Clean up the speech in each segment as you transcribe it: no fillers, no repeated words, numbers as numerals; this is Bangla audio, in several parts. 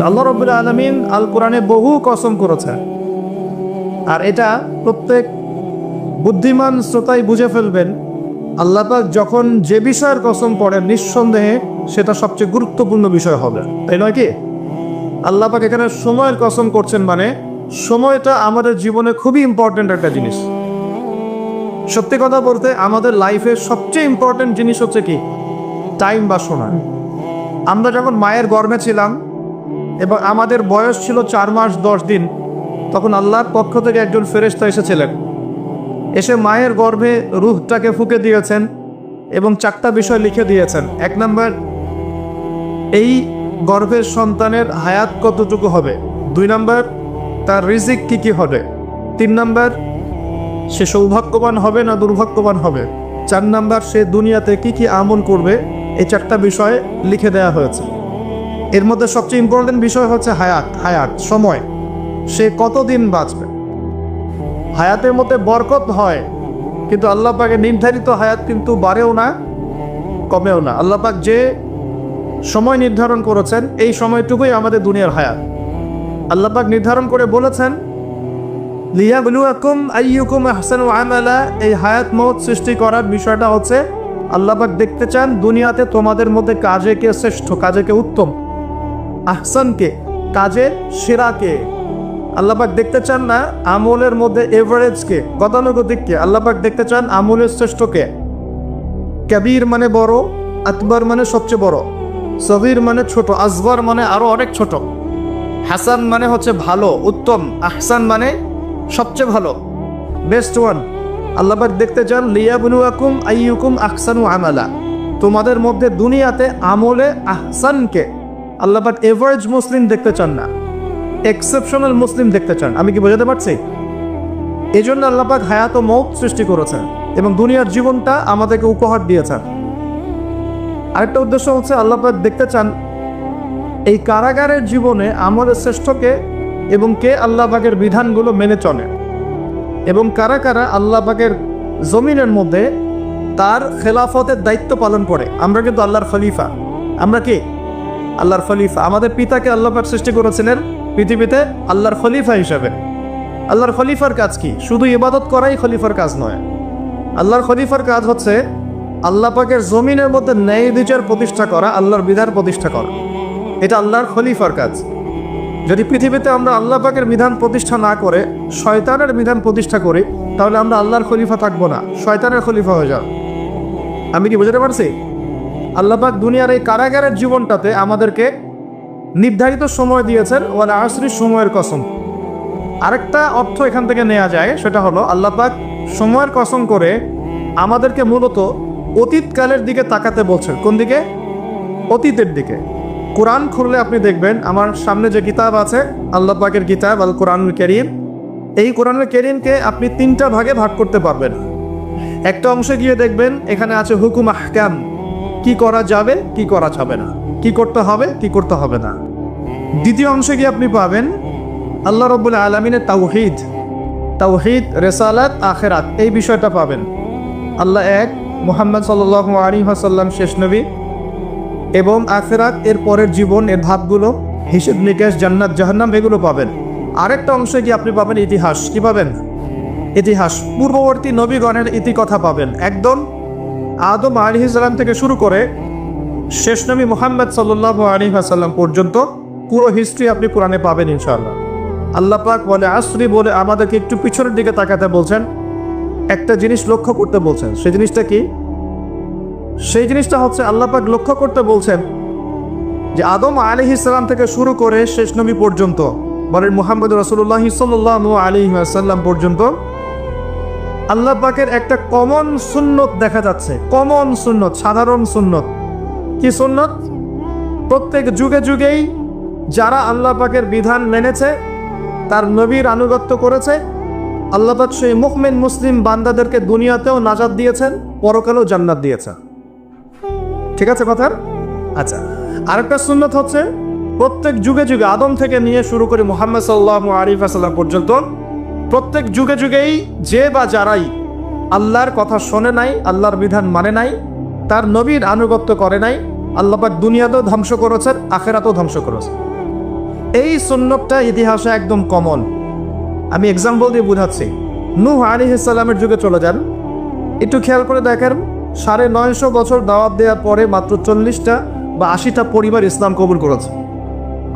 আল্লাহ রাব্বুল আলামিন আল কোরআনে বহু কসম করেছেন, আর এটা প্রত্যেক বুদ্ধিমান শ্রোতাই বুঝে ফেলবেন। আল্লাহ পাক যখন যে বিষয়ের কসম পড়েন নিঃসন্দেহে সেটা সবচেয়ে গুরুত্বপূর্ণ বিষয় হবে, তাই নয় কি? আল্লাহ পাক এখানে সময়ের কসম করছেন, মানে সময়টা আমাদের জীবনে খুবই ইম্পর্টেন্ট একটা জিনিস। সত্যি কথা বলতে আমাদের লাইফের সবচেয়ে ইম্পর্টেন্ট জিনিস হচ্ছে কি? টাইম বা সময়। আমরা যখন মায়ের গর্ভে ছিলাম এবং আমাদের বয়স ছিল 4 মাস 10 দিন, তখন আল্লাহর পক্ষ থেকে একজন ফেরেশতা এসেছিলেন, এসে মায়ের গর্ভে রূহটাকে ফুঁকে দিয়েছেন এবং 4টা বিষয় লিখে দিয়েছেন। 1 নম্বর, এই গর্ভের সন্তানের হায়াত কতটুকু হবে। 2 নম্বর, তার রিজিক কি কি হবে। 3 নম্বর, সে সৌভাগ্যবান হবে না দুর্ভাগ্যবান হবে। 4 নম্বর, সে দুনিয়াতে কি কি আমল করবে। এই 4টা বিষয় লিখে দেওয়া হয়েছে। এর মধ্যে সবচেয়ে ইম্পর্টেন্ট বিষয় হচ্ছে হায়াত সময়, সে কতদিন বাঁচবে। হায়াতের মধ্যে বরকত হয়, কিন্তু আল্লাহ পাকের নির্ধারিত হায়াত কিন্তু বাড়েও না কমেও না। আল্লাহ পাক যে সময় নির্ধারণ করেছেন এই সময়টুকুই আমাদের দুনিয়ার হায়াত। আল্লাহ পাক নির্ধারণ করে বলেছেন লিয়াবলুয়াকুম আইয়ুকুম আহসানু আমালা। এই হায়াত মওত সৃষ্টি করার বিষয়টা হচ্ছে আল্লাহ পাক দেখতে চান দুনিয়াতে তোমাদের মধ্যে কাজে কে শ্রেষ্ঠ, কাজে কে উত্তম, আহসানকে, কাজের সেরাকে। আল্লাহ পাক দেখতে চান না আমলের মধ্যে এভারেজকে, গতানুগতিককে। আল্লাহ পাক দেখতে চান আমলের শ্রেষ্ঠকে। কাবীর মানে বড়, আকবর মানে সবচেয়ে বড়, সগীর মানে ছোট, আসগর মানে আরো অনেক ছোট, হাসান মানে হচ্ছে ভালো উত্তম, আহসান মানে সবচেয়ে ভালো, বেস্ট ওয়ান। আল্লাহ পাক দেখতে চান লিয়াবলুয়াকুম আইয়ুকুম আহসানু আমালা। তোমাদের মধ্যে দুনিয়াতে আমলে আহসানকে। আল্লাহ পাক এভারেজ মুসলিম দেখতে চান না, এক্সেপশনাল মুসলিম দেখতে চান। আমি কি বোঝাতে পারছি? এই জন্য আল্লাহ পাক হায়াত ও মওত সৃষ্টি করেছেন এবং দুনিয়ার জীবনটা আমাদেরকে উপহার দিয়েছেন। আরেকটা উদ্দেশ্য হচ্ছে আল্লাহ পাক দেখতে চান এই কারাগারের জীবনে আমলের শ্রেষ্ঠকে এবং কে আল্লাহ পাকের বিধানগুলো মেনে চলে, এবং কারা কারা আল্লাহ পাকের জমিনের মধ্যে তার খেলাফতের দায়িত্ব পালন করে। আমরা কিন্তু আল্লাহর খলিফা। আমরা কি আল্লাহর খলিফা? আমাদের পিতাকে আল্লাহ পাক সৃষ্টি করেছিলেন পৃথিবীতে আল্লাহর খলিফা হিসাবে। আল্লাহর খলিফার কাজ কি? শুধু ইবাদত করাই খলিফার কাজ নয়। আল্লাহর খলিফার কাজ হচ্ছে আল্লাহ পাকের জমিনের মধ্যে ন্যায় বিচার প্রতিষ্ঠা করা, আল্লাহর বিধান প্রতিষ্ঠা করা। এটা আল্লাহর খলিফার কাজ। যদি পৃথিবীতে আমরা আল্লাহ পাকের বিধান প্রতিষ্ঠা না করে শয়তানের বিধান প্রতিষ্ঠা করি, তাহলে আমরা আল্লাহর খলিফা থাকবো না, শয়তানের খলিফা হয়ে যাব। আমি কি বুঝতে পারছি? আল্লাহ পাক দুনিয়ার এই কারাগারের জীবনটাতে আমাদেরকে নির্ধারিত সময় দিয়েছেন, ওয়াল আসরি, সময়ের কসম। আরেকটা অর্থ এখান থেকে নেওয়া যায়, সেটা হলো আল্লাহ পাক সময়ের কসম করে আমাদেরকে মূলত অতীতকালের দিকে তাকাতে বলছেন। কোন দিকে? অতীতের দিকে। কোরআন খুললে আপনি দেখবেন, আমার সামনে যে কিতাব আছে আল্লাহ পাকের কিতাব আল কোরআনুল কারীম, এই কোরআনুল কারীমকে আপনি 3টা ভাগে ভাগ করতে পারবেন। একটা অংশে গিয়ে দেখবেন এখানে আছে হুকুম আহকাম, কি করা যাবে কি করা যাবে না, কি করতে হবে কি করতে হবে না। দ্বিতীয় অংশে গিয়ে আপনি পাবেন আল্লাহ রাব্বুল আলামিনের তাওহীদ, রিসালাত, আখিরাত, এই বিষয়টা পাবেন। আল্লাহ এক, মুহাম্মদ সাল্লাল্লাহু আলাইহি ওয়াসাল্লাম শেষ নবী, এবং আখিরাত, এর পরের জীবন, এর ধাপগুলো, হিসেব নিকেশ, জান্নাত জাহান্নাম, এগুলো পাবেন। আরেকটা অংশে গিয়ে আপনি পাবেন ইতিহাস। কি পাবেন? ইতিহাস, পূর্ববর্তী নবীগণের ইতিকথা পাবেন। একদম আদম আলাইহিস সালাম থেকে শুরু করে শেষ নবী মুহাম্মদ সাল্লাল্লাহু আলাইহি ওয়াসাল্লাম পর্যন্ত পুরো হিস্ট্রি আপনি কোরআনে পাবেন ইনশাআল্লাহ। আল্লাহ পাক বলে আসরি বলে আমাদেরকে একটু পিছনের দিকে তাকাতে বলছেন, একটা জিনিস লক্ষ্য করতে বলছেন। সেই জিনিসটা কি? সেই জিনিসটা হচ্ছে আল্লাহ পাক লক্ষ্য করতে বলছেন যে আদম আলাইহিস সালাম থেকে শুরু করে শেষ নবী পর্যন্ত, বলেন মুহাম্মদ রাসূলুল্লাহ সাল্লাল্লাহু আলাইহি ওয়াসাল্লাম পর্যন্ত আল্লাহ পাকের একটা কমন সুন্নত দেখা যাচ্ছে। কমন সুন্নত, সাধারণ সুন্নত। কি সুন্নত? প্রত্যেক যুগে যুগেই যারা আল্লাহ পাকের বিধান মেনেছে, তার নবীর আনুগত্য করেছে, আল্লাহ পাক সেই মুমিন মুসলিম বান্দাদেরকে দুনিয়াতেও নাজাত দিয়েছেন, পরকালেও জান্নাত দিয়েছেন। ঠিক আছে কথা? আচ্ছা, আরেকটা সুন্নত হচ্ছে প্রত্যেক যুগে যুগে আদম থেকে নিয়ে শুরু করে মুহাম্মদ সাল্লাল্লাহু আলাইহি ওয়াসাল্লাম পর্যন্ত প্রত্যেক যুগে যুগেই যে বা যারাই আল্লাহর কথা শোনে নাই, আল্লাহর বিধান মানে নাই, তার নবীর আনুগত্য করে নাই, আল্লাহ পাক দুনিয়াতেও ধ্বংস করেছেন, আখিরাতেও ধ্বংস করেছেন। এই সুন্নতটা ইতিহাসে একদম কমন। আমি এক্সাম্পল দিয়ে বুঝাচ্ছি। নূহ আলাইহিস সালামের যুগে চলে যান, একটু খেয়াল করে দেখেন 950 বছর দাওয়াত দেওয়ার পরে মাত্র 40টা বা 80টা পরিবার ইসলাম কবুল করেছে।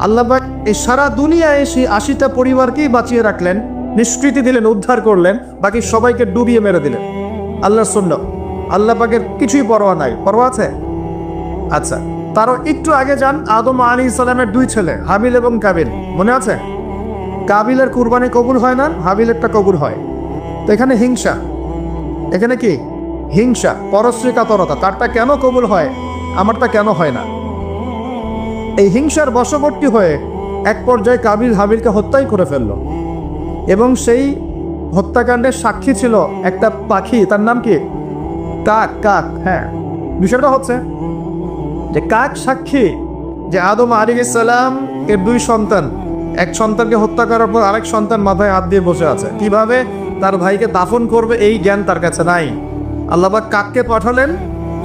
আল্লাহ পাক এই সারা দুনিয়ায় সেই 80টা পরিবারকেই বাঁচিয়ে রাখলেন, নিষ্কৃতি দিলেন, উদ্ধার করলেন, বাকি সবাইকে ডুবিয়ে মেরে দিলেন। আল্লাহর সুন্নাত, আল্লাহ পাকের কিছুই পরোয়া নাই। পরোয়া আছে? আচ্ছা, তারও একটু আগে যান, আদম আলাইহিস সালামের 2 ছেলে হাবিল এবং কাবিল, মনে আছে? কাবিলের কুরবানি কবুল হয় না, হাবিলেরটা কবুল হয়। তো এখানে হিংসা, এখানে কি হিংসা, পরশ্রী কাতরতা। তারটা কেন কবুল হয়, আমারটা কেন হয় না? এই হিংসার বশবর্তী হয়ে এক পর্যায়ে কাবিল হাবিলকে হত্যাই করে ফেলল, এবং সেই হত্যাকাণ্ডের সাক্ষী ছিল একটা পাখি, তার নাম কি? কাক। কাক, হ্যাঁ। বিষয়টা হচ্ছে যে কাক সাক্ষী যে আদম আলাইহিস সালাম এর 2 সন্তান, এক সন্তানকে হত্যা করার পর আরেক সন্তান মাথায় হাত দিয়ে বসে আছে, কিভাবে তার ভাইকে দাফন করবে এই জ্ঞান তার কাছে নাই। আল্লাহ পাক কাককে পাঠালেন,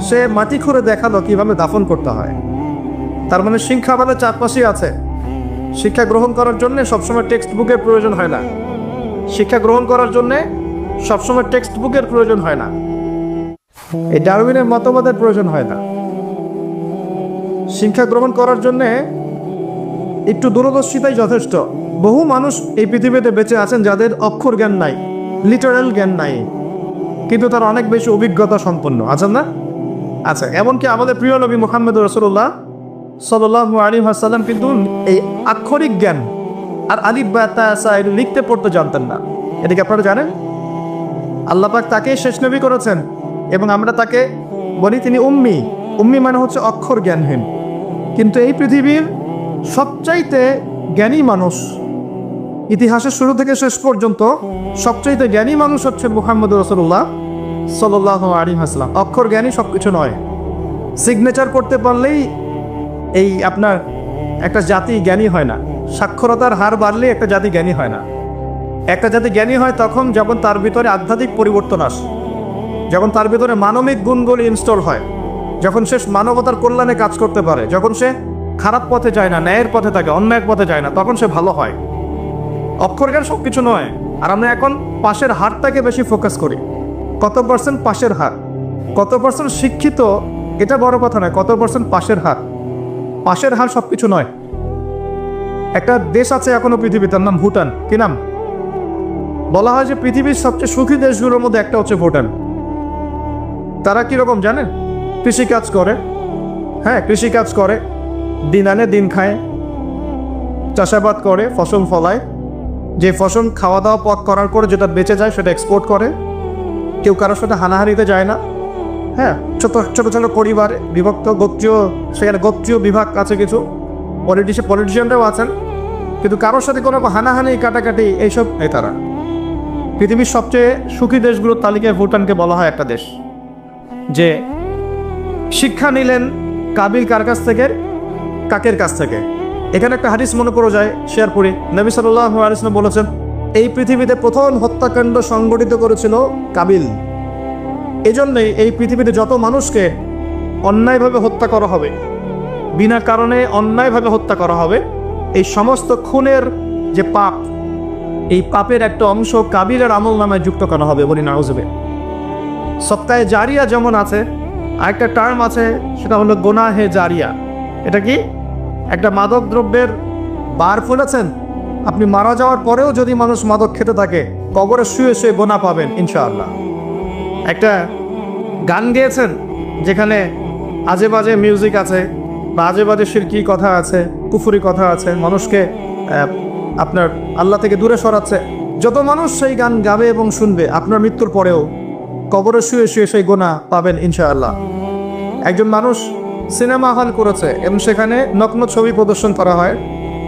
সে মাটি খুঁড়ে দেখালো কিভাবে দাফন করতে হয়। তার মানে শিক্ষা আমাদের চারপাশেই আছে। শিক্ষা গ্রহণ করার জন্য সবসময় টেক্সট বুকের প্রয়োজন হয় না। শিক্ষা গ্রহণ করার জন্য সবসময় টেক্সট বুকের প্রয়োজন হয় না। এই ডারউইনের মতবাদের প্রয়োজন হয় না। শিক্ষা গ্রহণ করার জন্য একটু দূরদর্শিতাই যথেষ্ট। বহু মানুষ এই পৃথিবীতে বেঁচে আছেন যাদের অক্ষর জ্ঞান নাই, লিটারাল জ্ঞান নাই, কিন্তু তারা অনেক বেশি অভিজ্ঞতা সম্পন্ন আছেন না? আচ্ছা, এমনকি আমাদের প্রিয় নবী মুহাম্মদ রাসূলুল্লাহ সাল্লাল্লাহু আলাইহি ওয়াসাল্লাম কিন্তু এই আক্ষরিক জ্ঞান আর আলিফ বা তা সা এগুলো লিখতে পড়তে জানতেন না। এদিকে আপনারা জানেন আল্লাহ পাক তাকে শেষ নবী করেছেন, এবং আমরা তাকে বলি তিনি উম্মি। উম্মি মানে হচ্ছে অক্ষর জ্ঞানহীন। কিন্তু এই পৃথিবীর সবচাইতে জ্ঞানী মানুষ, ইতিহাসের শুরু থেকে শেষ পর্যন্ত সবচাইতে জ্ঞানী মানুষ হচ্ছে মুহাম্মদ রাসূলুল্লাহ সাল্লাল্লাহু আলাইহি ওয়াসাল্লাম। অক্ষর জ্ঞানী সবকিছু নয়। সিগনেচার করতে পারলেই এই আপনার একটা জাতি জ্ঞানী হয় না। সাক্ষরতার হার বাড়লেই একটা জাতি জ্ঞানী হয় না। একটা জাতি জ্ঞানী হয় তখন যখন তার ভিতরে আধ্যাত্মিক পরিবর্তন আসে, যখন তার ভিতরে মানবিক গুণগুলি ইনস্টল হয়, যখন সে মানবতার কল্যাণে কাজ করতে পারে, যখন সে খারাপ পথে যায় না, ন্যায়ের পথে থাকে, অন্যায়ের পথে যায় না, তখন সে ভালো হয়। অক্ষর জ্ঞান সব কিছু নয়। আর আমরা এখন পাশের হারটাকে বেশি ফোকাস করি। কত পার্সেন্ট পাশের হার, কত পার্সেন্ট শিক্ষিত, এটা বড় কথা নয়, কত পার্সেন্ট পাশের হার। পাশের হার সব কিছু নয়। একটা দেশ আছে এখনো পৃথিবীতে, তার নাম ভুটান। কি নাম? বলা হয় যে পৃথিবীর সবচেয়ে সুখী দেশগুলোর মধ্যে একটা হচ্ছে ভুটান। তারা কিরকম জানেন? কৃষিকাজ করে, হ্যাঁ কৃষিকাজ করে, দিন আনে দিন খায়, চাষাবাদ করে, ফসল ফলায়, যে ফসল খাওয়া দাওয়া পথ করার পরে যেটা বেঁচে যায় সেটা এক্সপোর্ট করে। কেউ কারোর সাথে হানাহানিতে যায় না। হ্যাঁ, ছোট ছোট ছোট পরিবার বিভক্ত, গোত্রীয়, সেখানে গোত্রীয় বিভাগ আছে, কিছু পলিটিশিয়ানরাও আছেন, কিন্তু কারোর সাথে কোনো হানাহানি কাটাকাটি এইসব নেই তারা। পৃথিবীর সবচেয়ে সুখী দেশগুলোর তালিকায় ভুটানকে বলা হয় একটা দেশ। যে শিক্ষা নিলেন কাবিল কার কাছ থেকে? কাকের কাছ থেকে। এখানে একটা হাদিস মনে পড়ে যায়, শেয়ার করি। নবী সাল্লাল্লাহু আলাইহি ওয়াসাল্লাম বলেছেন, এই পৃথিবীতে প্রথম হত্যাকাণ্ড সংগঠিত করেছিল কাবিল। এজন্যই এই পৃথিবীতে যত মানুষকে অন্যায়ভাবে হত্যা করা হবে, বিনা কারণে অন্যায়ভাবে হত্যা করা হবে, এই সমস্ত খুনের যে পাপ, এই পাপের একটা অংশ কাবিলের আমল নামায় যুক্ত করা হবে। বলি নাউজুবিল্লাহ। সপ্তাহে জারিয়া যেমন আছে, আরেকটা টার্ম আছে, সেটা হলো গোনাহে জারিয়া। এটা কি? একটা মাদক দ্রব্যের বার ফেলেছেন, আপনি মারা যাওয়ার পরেও যদি মানুষ মাদক খেতে থাকে, কবরে শুয়ে শুয়ে গোনা পাবেন ইনশাআল্লাহ। একটা গান গেয়েছেন যেখানে আজে বাজে মিউজিক আছে, বা আজে বাজে শিরকি কথা আছে, কুফুরি কথা আছে, মানুষকে আপনার আল্লাহ থেকে দূরে সরাচ্ছে। যত মানুষ সেই গান গাবে এবং শুনবে, আপনার মৃত্যুর পরেও কবরে শুয়ে শুয়ে সেই গোনা পাবেন ইনশাআল্লাহ। একজন মানুষ সিনেমা হল করেছে এবং সেখানে নগ্ন ছবি প্রদর্শন করা হয়।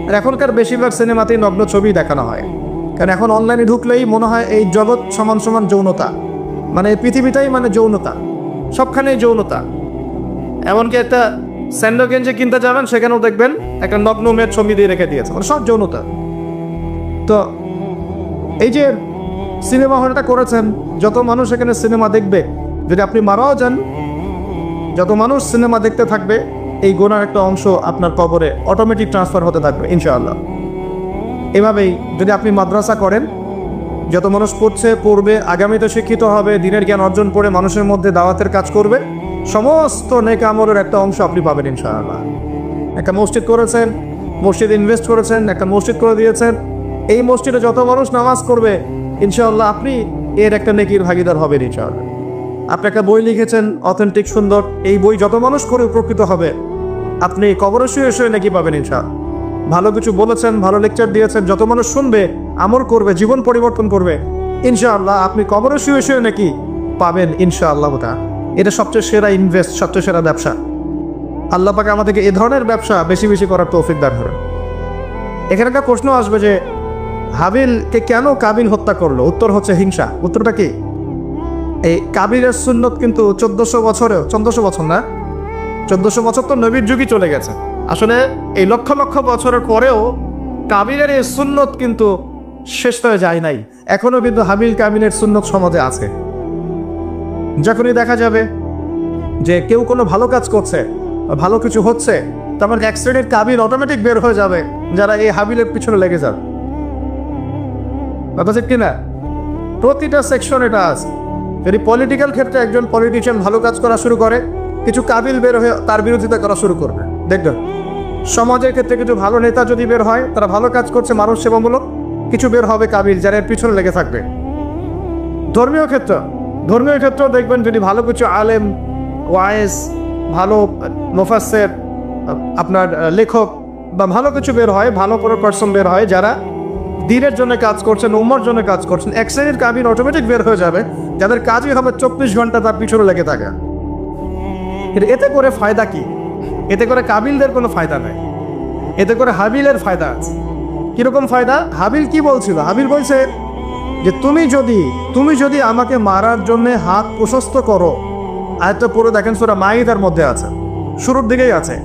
আর এখনকার বেশিরভাগ সিনেমাতেই নগ্ন ছবি দেখানো হয়, কারণ এখন অনলাইনে ঢুকলেই মনে হয় এই জগৎ সমান সমান যৌনতা, মানে এই পৃথিবীটাই মানে যৌনতা, সবখানেই যৌনতা। এমনকি একটা স্যান্ডো গেঞ্জি কিনতে যাবেন, সেখানেও দেখবেন একটা নগ্ন মেয়ের ছবি দিয়ে রেখে দিয়েছে, মানে সব যৌনতা। তো এই যে সিনেমা হলটা করেছেন, যত মানুষ এখানে সিনেমা দেখবে, যদি আপনি মারাও যান, যত মানুষ সিনেমা দেখতে থাকবে, এই গুনার একটা অংশ আপনার কবরে অটোমেটিক ট্রান্সফার হতে থাকবে ইনশাআল্লাহ। এভাবেই যদি আপনি মাদ্রাসা করেন, যত মানুষ পড়বে, আগামীতে শিক্ষিত হবে, দিনের জ্ঞান অর্জন করে মানুষের মধ্যে দাওয়াতের কাজ করবে, সমস্ত নেক আমলের একটা অংশ আপনি পাবেন ইনশাআল্লাহ। একটা মসজিদ করেছেন, মসজিদে ইনভেস্ট করেছেন, একটা মসজিদ করে দিয়েছেন, এই মসজিদে যত মানুষ নামাজ করবে ইনশাআল্লাহ আপনি এর একটা নেকির ভাগিদার হবেন ইনশাআল্লাহ। আপনি একটা বই লিখেছেন অথেন্টিক সুন্দর, এই বই যত মানুষ করে উপকৃত হবে, আপনি কবরে শুয়ে শুয়ে নেকি পাবেন ইনশাআল্লাহ। ভালো কিছু বলেছেন, ভালো লেকচার দিয়েছেন, যত মানুষ শুনবে, আমল করবে, জীবন পরিবর্তন করবে ইনশাআল্লাহ, আপনি কবরে শুয়ে শুয়ে নাকি পাবেন ইনশাআল্লাহ। এটা সবচেয়ে সেরা ইনভেস্ট, সবচেয়ে সেরা ব্যবসা। আল্লাহ পাক আমাদেরকে এ ধরনের ব্যবসা বেশি বেশি করার তৌফিক দান করেন। এখানে একটা প্রশ্ন আসবে যে হাবিলকে কেন কাবিল হত্যা করলো? উত্তর হচ্ছে হিংসা। উত্তরটা কি? এই কাবিলের সুন্নত কিন্তু 1400 বছর না, 1400 বছর তো নবীর যুগই চলে গেছে। আসলে এই লক্ষ লক্ষ বছরের পরেও কাবিলের এই সুন্নত কিন্তু শেষ হয়ে যায় নাই, এখনো কিন্তু হাবিল কাবিলের সুন্নত সমাজে আছে। যখনই দেখা যাবে যে কেউ কোনো ভালো কাজ করছে, ভালো কিছু হচ্ছে, তখন এক শ্রেণীর কাবিল অটোমেটিক বের হয়ে যাবে যারা এই হাবিলের পিছনে লেগে যাবে। কথা ঠিক কিনা? প্রতিটা সেকশন এটা আছে। যদি পলিটিক্যাল ক্ষেত্রে একজন পলিটিশিয়ান ভালো কাজ করা শুরু করে, কিছু কাবিল বের হয়ে তার বিরোধিতা করা শুরু করবে। দেখবেন সমাজের ক্ষেত্রে কিছু ভালো নেতা যদি বের হয়, তারা ভালো কাজ করছে, মানুষ সেবামূলক, কিছু বের হবে কাবিল যারা এর পিছনে লেগে থাকবে। ধর্মীয় ক্ষেত্রেও দেখবেন যদি ভালো কিছু আলেম, ওয়াইজ, ভালো মুফাসসির, আপনার লেখক বা ভালো কিছু বের হয়, ভালো কোনো পার্সন বের হয় যারা দ্বীনের জন্য কাজ করছেন, উম্মার জন্য কাজ করছেন, এক শ্রেণীর কাবিল অটোমেটিক বের হয়ে যাবে যাদের কাজই হবে 24 ঘন্টা তার পিছনে লেগে থাকা। এতে করে ফায়দা কি? এতে করে কাবিলদের কোনো ফায়দা নাই, এতে করে হাবিলের ফায়দা আছে। কিরকম ফায়দা? হাবিল কি বলছিল? হাবিল বলছে যে তুমি যদি আমাকে মারার জন্য হাত প্রশস্ত করো, আয়াতটা পুরো দেখেন সূরা মাইদার মধ্যে আছে, শুরুর দিকেই আছে,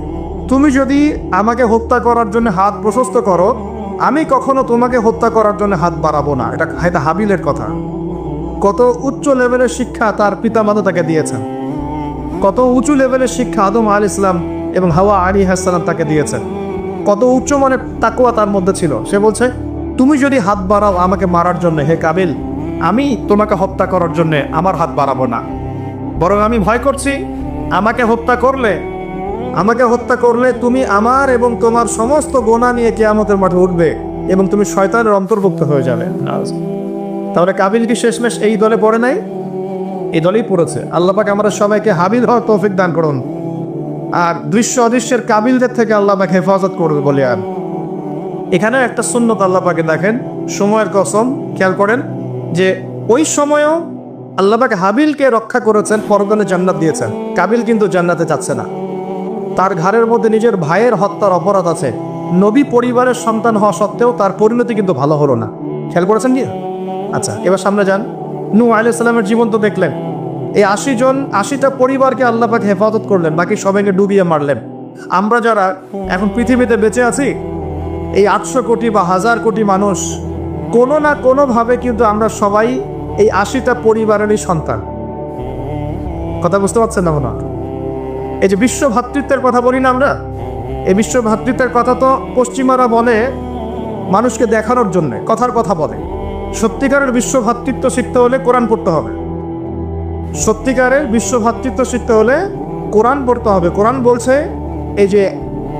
তুমি যদি আমাকে হত্যা করার জন্য হাত প্রশস্ত করো, আমি কখনো তোমাকে হত্যা করার জন্য হাত বাড়াবো না। এটা হাবিলের কথা। কত উচ্চ লেভেলের শিক্ষা তার পিতামাতা তাকে দিয়েছেন, কত উঁচু লেভেলের শিক্ষা আদম আলাইহিস সালাম এবং হাওয়া আলাইহিস সালাম তাকে দিয়েছেন, কত উচ্চ মানের তাকওয়া তার মধ্যে ছিল। সে বলছে তুমি যদি হাত বাড়াও আমাকে মারার জন্য, হে কাবিল, আমি তোমাকে হত্যা করার জন্য আমার হাত বাড়াবো না, বরং আমি ভয় করছি আমাকে হত্যা করলে তুমি আমার এবং তোমার সমস্ত গুনাহ নিয়ে কিয়ামতের মাঠে উঠবে এবং তুমি শয়তানের অন্তর্ভুক্ত হয়ে যাবে। তাহলে কাবিল কি শেষমেশ এই দলে পড়ে নাই? এই দলেই পড়েছে। আল্লাহ পাক আমরা সবাইকে হাবিল হওয়ার তৌফিক দান করুন, আর দৃশ্য অদৃশ্যের কাবিলদের থেকে আল্লাহ পাক হেফাজত করবে বলে। আর এখানে একটা সুন্নত আল্লাহ পাকে দেখেন, সময়ের কসম, খেয়াল করেন যে ওই সময়ও আল্লাহ পাক হাবিলকে রক্ষা করেছেন, পরকালে জান্নাত দিয়েছেন। কাবিল কিন্তু জান্নাতে যাচ্ছে না, তার ঘাড়ের মধ্যে নিজের ভাইয়ের হত্যার অপরাধ আছে। নবী পরিবারের সন্তান হওয়া সত্ত্বেও তার পরিণতি কিন্তু ভালো হলো না। খেয়াল করেছেন কি? আচ্ছা, এবার সামনে যান। নূহ আলাইহিস সালামের জীবন তো দেখলেন। এই 80টা পরিবারকে আল্লাহ পাক হেফাজত করলেন, বাকি সবাইকে ডুবিয়ে মারলেন। আমরা যারা এখন পৃথিবীতে বেঁচে আছি, এই 800 কোটি বা 1000 কোটি মানুষ, কোনো না কোনোভাবে কিন্তু আমরা সবাই এই 80টা পরিবারেরই সন্তান। কথা বুঝতে পারছেন না মনে হয়? এই যে বিশ্ব ভ্রাতৃত্বের কথা বলি না আমরা, এই বিশ্ব ভ্রাতৃত্বের কথা তো পশ্চিমারা বলে মানুষকে দেখানোর জন্য, কথার কথা বলে। সত্যিকারের বিশ্ব ভ্রাতৃত্ব শিখতে হলে কোরআন পড়তে হবে। সত্যিকারের বিশ্ব ভ্রাতৃত্ব শিখতে হলে কোরআন পড়তে হবে। কোরআন বলছে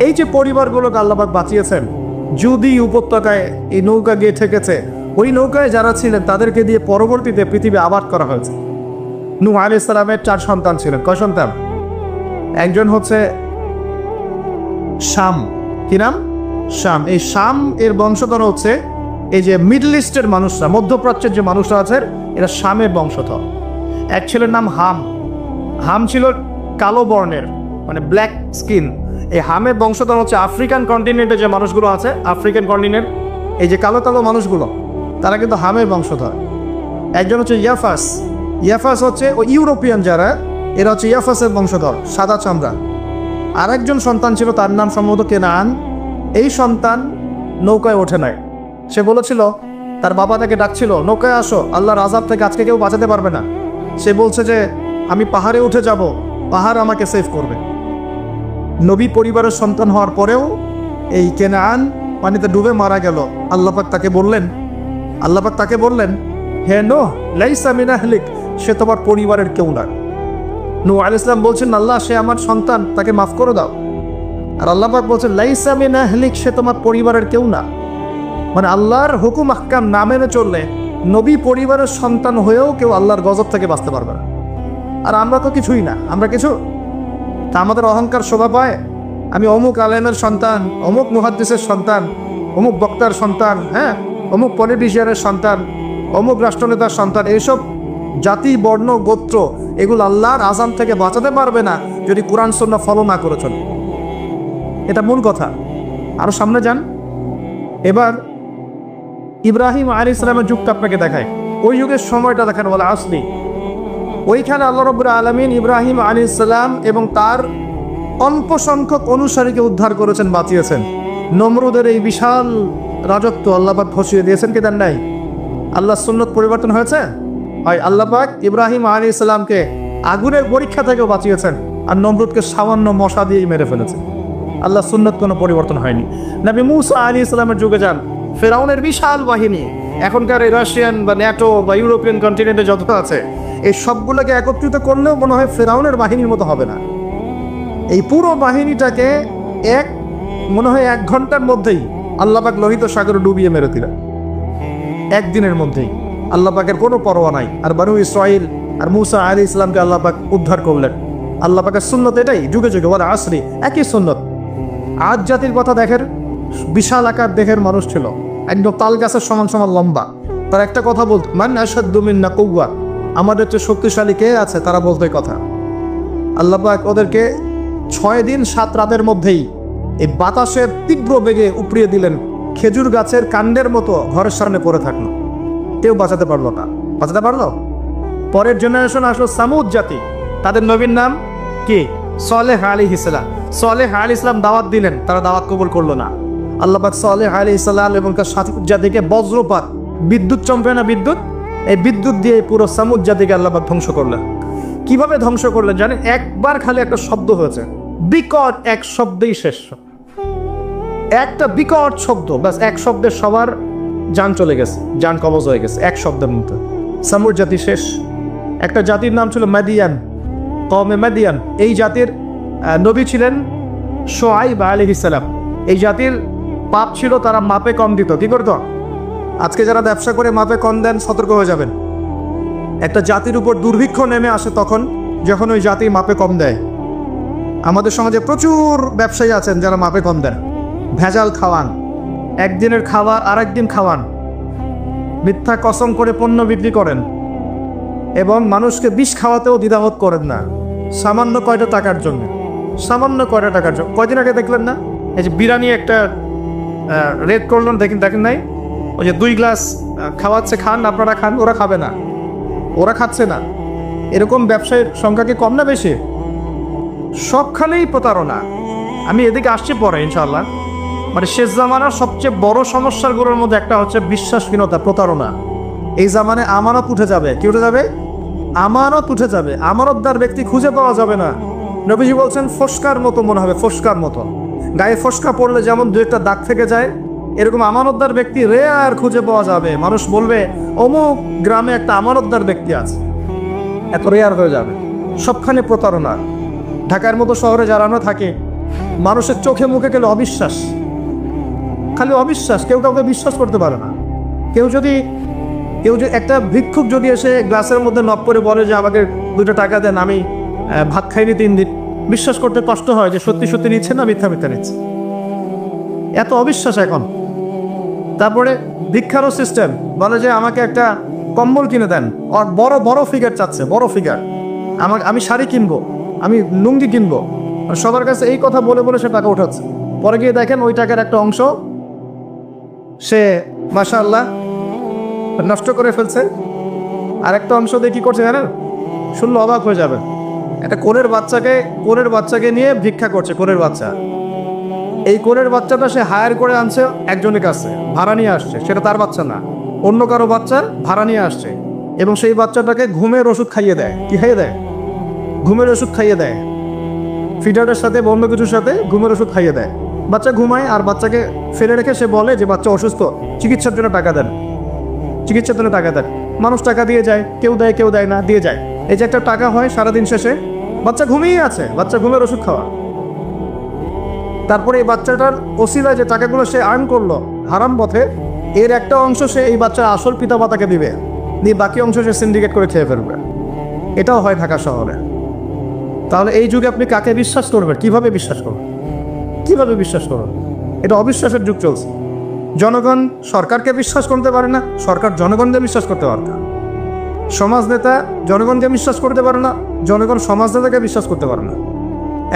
এই যে পরিবারগুলোকে আল্লাহ পাক বাঁচিয়েছেন, যদি উপত্যকায় এই নৌকা গিয়ে ঠেকেছে, ওই নৌকায় যারা ছিলেন তাদেরকে দিয়ে পরবর্তীতে পৃথিবী আবাদ করা হয়েছে। নূহ আলাইহিস সালামের 4 সন্তান ছিলেন। কয় সন্তান? একজন হচ্ছে শাম। কি নাম? শাম। এই শাম এর বংশধর হচ্ছে এই যে মিডল ইস্টের মানুষরা, মধ্যপ্রাচ্যের যে মানুষরা আছে, এরা শামের বংশধর। এক ছেলের নাম হাম। হাম ছিল কালো বর্ণের, মানে ব্ল্যাক স্কিন। এই হামের বংশধর হচ্ছে আফ্রিকান কন্টিনেন্টে যে মানুষগুলো আছে, আফ্রিকান কন্টিনেন্ট, এই যে কালো কালো মানুষগুলো, তারা কিন্তু হামের বংশধর। একজন হচ্ছে ইয়াফাস। ইয়াফাস হচ্ছে ওই ইউরোপিয়ান যারা, এরা হচ্ছে ইয়াফাসের বংশধর, সাদা চামড়া। আর একজন সন্তান ছিল, তার নাম সম্ভবত কেনান। এই সন্তান নৌকায় ওঠে নাই। সে বলেছিল, তার বাবা তাকে ডাকছিল, নৌকায় আসো, আল্লাহর আযাব থেকে আজকে কেউ বাঁচাতে পারবে না। সে বলছে যে আমি পাহাড়ে উঠে যাব, পাহাড় আমাকে সেভ করবে। নবী পরিবারের সন্তান হওয়ার পরেও এই কেনান পানিতে ডুবে মারা গেল। আল্লাহ পাক তাকে বললেন হে নূহ লাইসা মিন আহলিক, সে তোমার পরিবারের কেউ না। নূহ আলাইহিস সালাম বলছেন আল্লাহ সে আমার সন্তান, তাকে মাফ করে দাও। আর আল্লাহ পাক বলছেন লাইসা মিন আহলিক, সে তোমার পরিবারের কেউ না। মানে আল্লাহর হুকুম আহকাম না মেনে চললে নবী পরিবারের সন্তান হয়েও কেউ আল্লাহর গজব থেকে বাঁচতে পারবে না। আর আমরা তো কিছুই না, আমরা কিছু তা আমাদের অহংকার শোভা পায় আমি অমুক আলেমের সন্তান, অমুক মুহাদ্দিসের সন্তান, অমুক বক্তার সন্তান, হ্যাঁ অমুক পলিটিশিয়ানের সন্তান, অমুক রাষ্ট্রনেতার সন্তান। এইসব জাতি বর্ণ গোত্র এগুলো আল্লাহর আযাব থেকে বাঁচাতে পারবে না যদি কোরআন সুন্নাহ ফলো না করে চলে। এটা মূল কথা। আরো সামনে যান। এবার ইব্রাহিম আলাইহিস সালামের যুগটা আপনাকে দেখায়, ওই যুগের সময়টা দেখেন, বলে আসলি ওইখানে আল্লাহ রাব্বুল আলামিন ইব্রাহিম আলাইহিস সালাম এবং তার অল্প সংখ্যক অনুসারীকে উদ্ধার করেছেন, বাঁচিয়েছেন। নমরুদের এই বিশাল রাজত্ব আল্লাহ পাক ধসিয়ে দিয়েছেন কি দেন নাই? আল্লাহ সুন্নত পরিবর্তন হয়েছে হয়। আল্লাহ পাক ইব্রাহিম আলাইহিস সালামকে আগুনের পরীক্ষা থেকেও বাঁচিয়েছেন, আর নমরুদকে সামান্য মশা দিয়েই মেরে ফেলেছেন। আল্লাহ সুন্নত কোনো পরিবর্তন হয়নি। নবী মূসা আলাইহিস সালামের যুগে যান, ফেরাউনের বিশাল বাহিনী, এখনকার এই রাশিয়ান বা ন্যাটো বা ইউরোপিয়ান কন্টিনেন্টে যত আছে এই সবগুলোকে একত্রিত করলেও মনে হয় ফেরাউনের বাহিনীর মতো হবে না। এই পুরো বাহিনীটাকে মনে হয় 1 ঘন্টার মধ্যেই আল্লাহ পাক লোহিত সাগরে ডুবিয়ে মেরে দিলেন, একদিনের মধ্যেই। আল্লাহ পাকের কোনো পরোয়া নাই। আর বনু ইসরাইল আর মূসা আলাইহিস সালামকে আল্লাহ পাক উদ্ধার করলেন। আল্লাহ পাকের সুন্নত এটাই, যুগে যুগে ওয়াল আসরি, একই সুন্নত। আদ জাতির কথা দেখেন, বিশাল আকার দেহের মানুষ ছিল, একদম তাল গাছের সমান সমান লম্বা। তার একটা কথা বলতো, মান আশাদ্দু মিন্না কুওয়া, আমাদের চেয়ে শক্তিশালী কে আছে, তারা বলতো এই কথা। আল্লাহ পাক ওদেরকে 6 দিন 7 রাতের মধ্যেই এই বাতাসের তীব্র বেগে উপড়িয়ে দিলেন, খেজুর গাছের কাণ্ডের মতো ঘরের সামনে পড়ে থাকলো। কেউ বাঁচাতে পারলো না। বাঁচাতে পারলো? পরের জেনারেশন আসলো সামুদ জাতি, তাদের নবীর নাম কি? সালেহ আলাইহিস সালাম। সালেহ আলাইহিস সালাম দাওয়াত দিলেন, তারা দাওয়াত কবুল করলো না। আল্লাহ পাক সালেহ আলাইহিস সালাম এবং তার সাথী জাতিকে বজ্রপাত, বিদ্যুৎ চমকে না বিদ্যুৎ, এই বিদ্যুৎ দিয়ে পুরো সামুদ জাতিকে আল্লাহ পাক ধ্বংস করলেন। কিভাবে ধ্বংস করলেন জানেন? একবার খালি একটা শব্দ হয়েছে, বিকট এক শব্দেই শেষ। একটা বিকট শব্দ, ব্যাস এক শব্দের সবার জান চলে গেছে, জান কবজ হয়ে গেছে এক শব্দের মধ্যে। সামুদ জাতি শেষ। একটা জাতির নাম ছিল মাদিয়ান, কওমে মাদিয়ান। এই জাতির নবী ছিলেন শুআয়ব আলাইহিস সালাম। এই জাতির পাপ ছিল, তারা মাপে কম দিত। কি করতো? আজকে যারা ব্যবসা করে মাপে কম দেন, সতর্ক হয়ে যাবেন। একটা জাতির উপর দুর্ভিক্ষ নেমে আসে তখন, যখন ওই জাতি মাপে কম দেয়। আমাদের সমাজে প্রচুর ব্যবসায়ী আছেন যারা মাপে কম দেন, ভেজাল খাওয়ান, একদিনের খাবার আরেকদিন খাওয়ান, মিথ্যা কসম করে পণ্য বিক্রি করেন এবং মানুষকে বিষ খাওয়াতেও দ্বিধাবোধ করেন না, সামান্য কয়টা টাকার জন্য। সামান্য কয়টা টাকার জন্য। কয়দিন আগে দেখলেন না, এই যে বিরিয়ানি একটা রেড করলেন, দেখেন নাই? ওই যে 2 গ্লাস খাওয়াচ্ছে, খান আপনারা খান, ওরা খাবে না, ওরা খাচ্ছে না। এরকম ব্যবসায়ীর সংখ্যা কি কম না বেশি? সবখানেই প্রতারণা। আমি এদিকে আসছি পরে ইনশাআল্লাহ। মানে শেষ জামানার সবচেয়ে বড় সমস্যাগুলোর মধ্যে একটা হচ্ছে বিশ্বাসহীনতা, প্রতারণা। এই জামানে আমানত উঠে যাবে। কি উঠে যাবে? আমানত উঠে যাবে। আমানতদার ব্যক্তি খুঁজে পাওয়া যাবে না। নবীজি বলছেন ফসকার মতো মনে হবে, ফসকার মতো। গায়ে ফসকা পড়লে যেমন 2-1টা দাগ থেকে যায়, এরকম আমানতদার ব্যক্তি রেয়ার খুঁজে পাওয়া যাবে। মানুষ বলবে অমুক গ্রামে একটা আমানতদার ব্যক্তি আছে, এত রেয়ার হয়ে যাবে। সবখানে প্রতারণা। ঢাকার মতো শহরে যারা আমরা থাকি, মানুষের চোখে মুখে গেলে অবিশ্বাস, খালি অবিশ্বাস, কেউ কাউকে বিশ্বাস করতে পারে না। কেউ যদি একটা ভিক্ষুক যদি এসে গ্লাসের মধ্যে নক করে বলে যে আমাকে 2টা টাকা দেন, আমি ভাত খাইনি 3 দিন, বিশ্বাস করতে কষ্ট হয় যে সত্যি সত্যি নিচ্ছে না মিথ্যা মিথ্যা নিচ্ছে। এত অবিশ্বাস এখন। তারপরে ভিক্ষারও সিস্টেম, বলে যে আমাকে একটা কম্বল কিনে দেন, আর বড় বড় ফিগার চাচ্ছে, বড় ফিগার। আমি শাড়ি কিনবো, আমি লুঙ্গি কিনবো, সবার কাছে এই কথা বলে বলে সে টাকা উঠাচ্ছে। পরে গিয়ে দেখেন ওই টাকার একটা অংশ সে মাশাআল্লাহ নষ্ট করে ফেলছে, আর একটা অংশ দিয়ে কি করছে জানেন? শুনলে অবাক হয়ে যাবে। একটা কোলের বাচ্চাকে নিয়ে ভিক্ষা করছে, কোলের বাচ্চা। এই কোলের বাচ্চাটা সে হায়ার করে আনছে একজনের কাছে, ভাড়া নিয়ে আসছে, সেটা তার বাচ্চা না, অন্য কারো বাচ্চা ভাড়া নিয়ে আসছে, এবং সেই বাচ্চাটাকে ঘুমের ওষুধ খাইয়ে দেয়। কি খাইয়ে দেয়? ঘুমের ওষুধ খাইয়ে দেয়। ফিডারের সাথে অন্য কিছুর সাথে ঘুমের ওষুধ খাইয়ে দেয়। বাচ্চা ঘুমায় আর বাচ্চাকে ফেলে রেখে সে বলে যে বাচ্চা অসুস্থ, চিকিৎসার জন্য টাকা দেন, চিকিৎসার জন্য টাকা দেন। মানুষ টাকা দিয়ে যায়, কেউ দেয় কেউ দেয় না, দিয়ে যায়। এই যে একটা টাকা হয় সারাদিন শেষে, বাচ্চা ঘুমিয়ে আছে, বাচ্চা ঘুমের ওষুধ খাওয়া। তারপরে এই বাচ্চাটার ওসিলায় যে টাকাগুলো সে আর্ন করলো হারাম পথে, এর একটা অংশ সে এই বাচ্চার আসল পিতা মাতাকে দিবে, দিয়ে বাকি অংশ সে সিন্ডিকেট করে খেয়ে ফেলবে। এটাও হয় ঢাকা শহরে। তাহলে এই যুগে আপনি কাকে বিশ্বাস করবেন? কিভাবে বিশ্বাস করবেন? কিভাবে বিশ্বাস করবেন? এটা অবিশ্বাসের যুগ চলছে। জনগণ সরকারকে বিশ্বাস করতে পারে না, সরকার জনগণকে বিশ্বাস করতে পারে না। সমাজ নেতা জনগণকে বিশ্বাস করতে পারে না, জনগণ সমাজ নেতাকে বিশ্বাস করতে পারে না।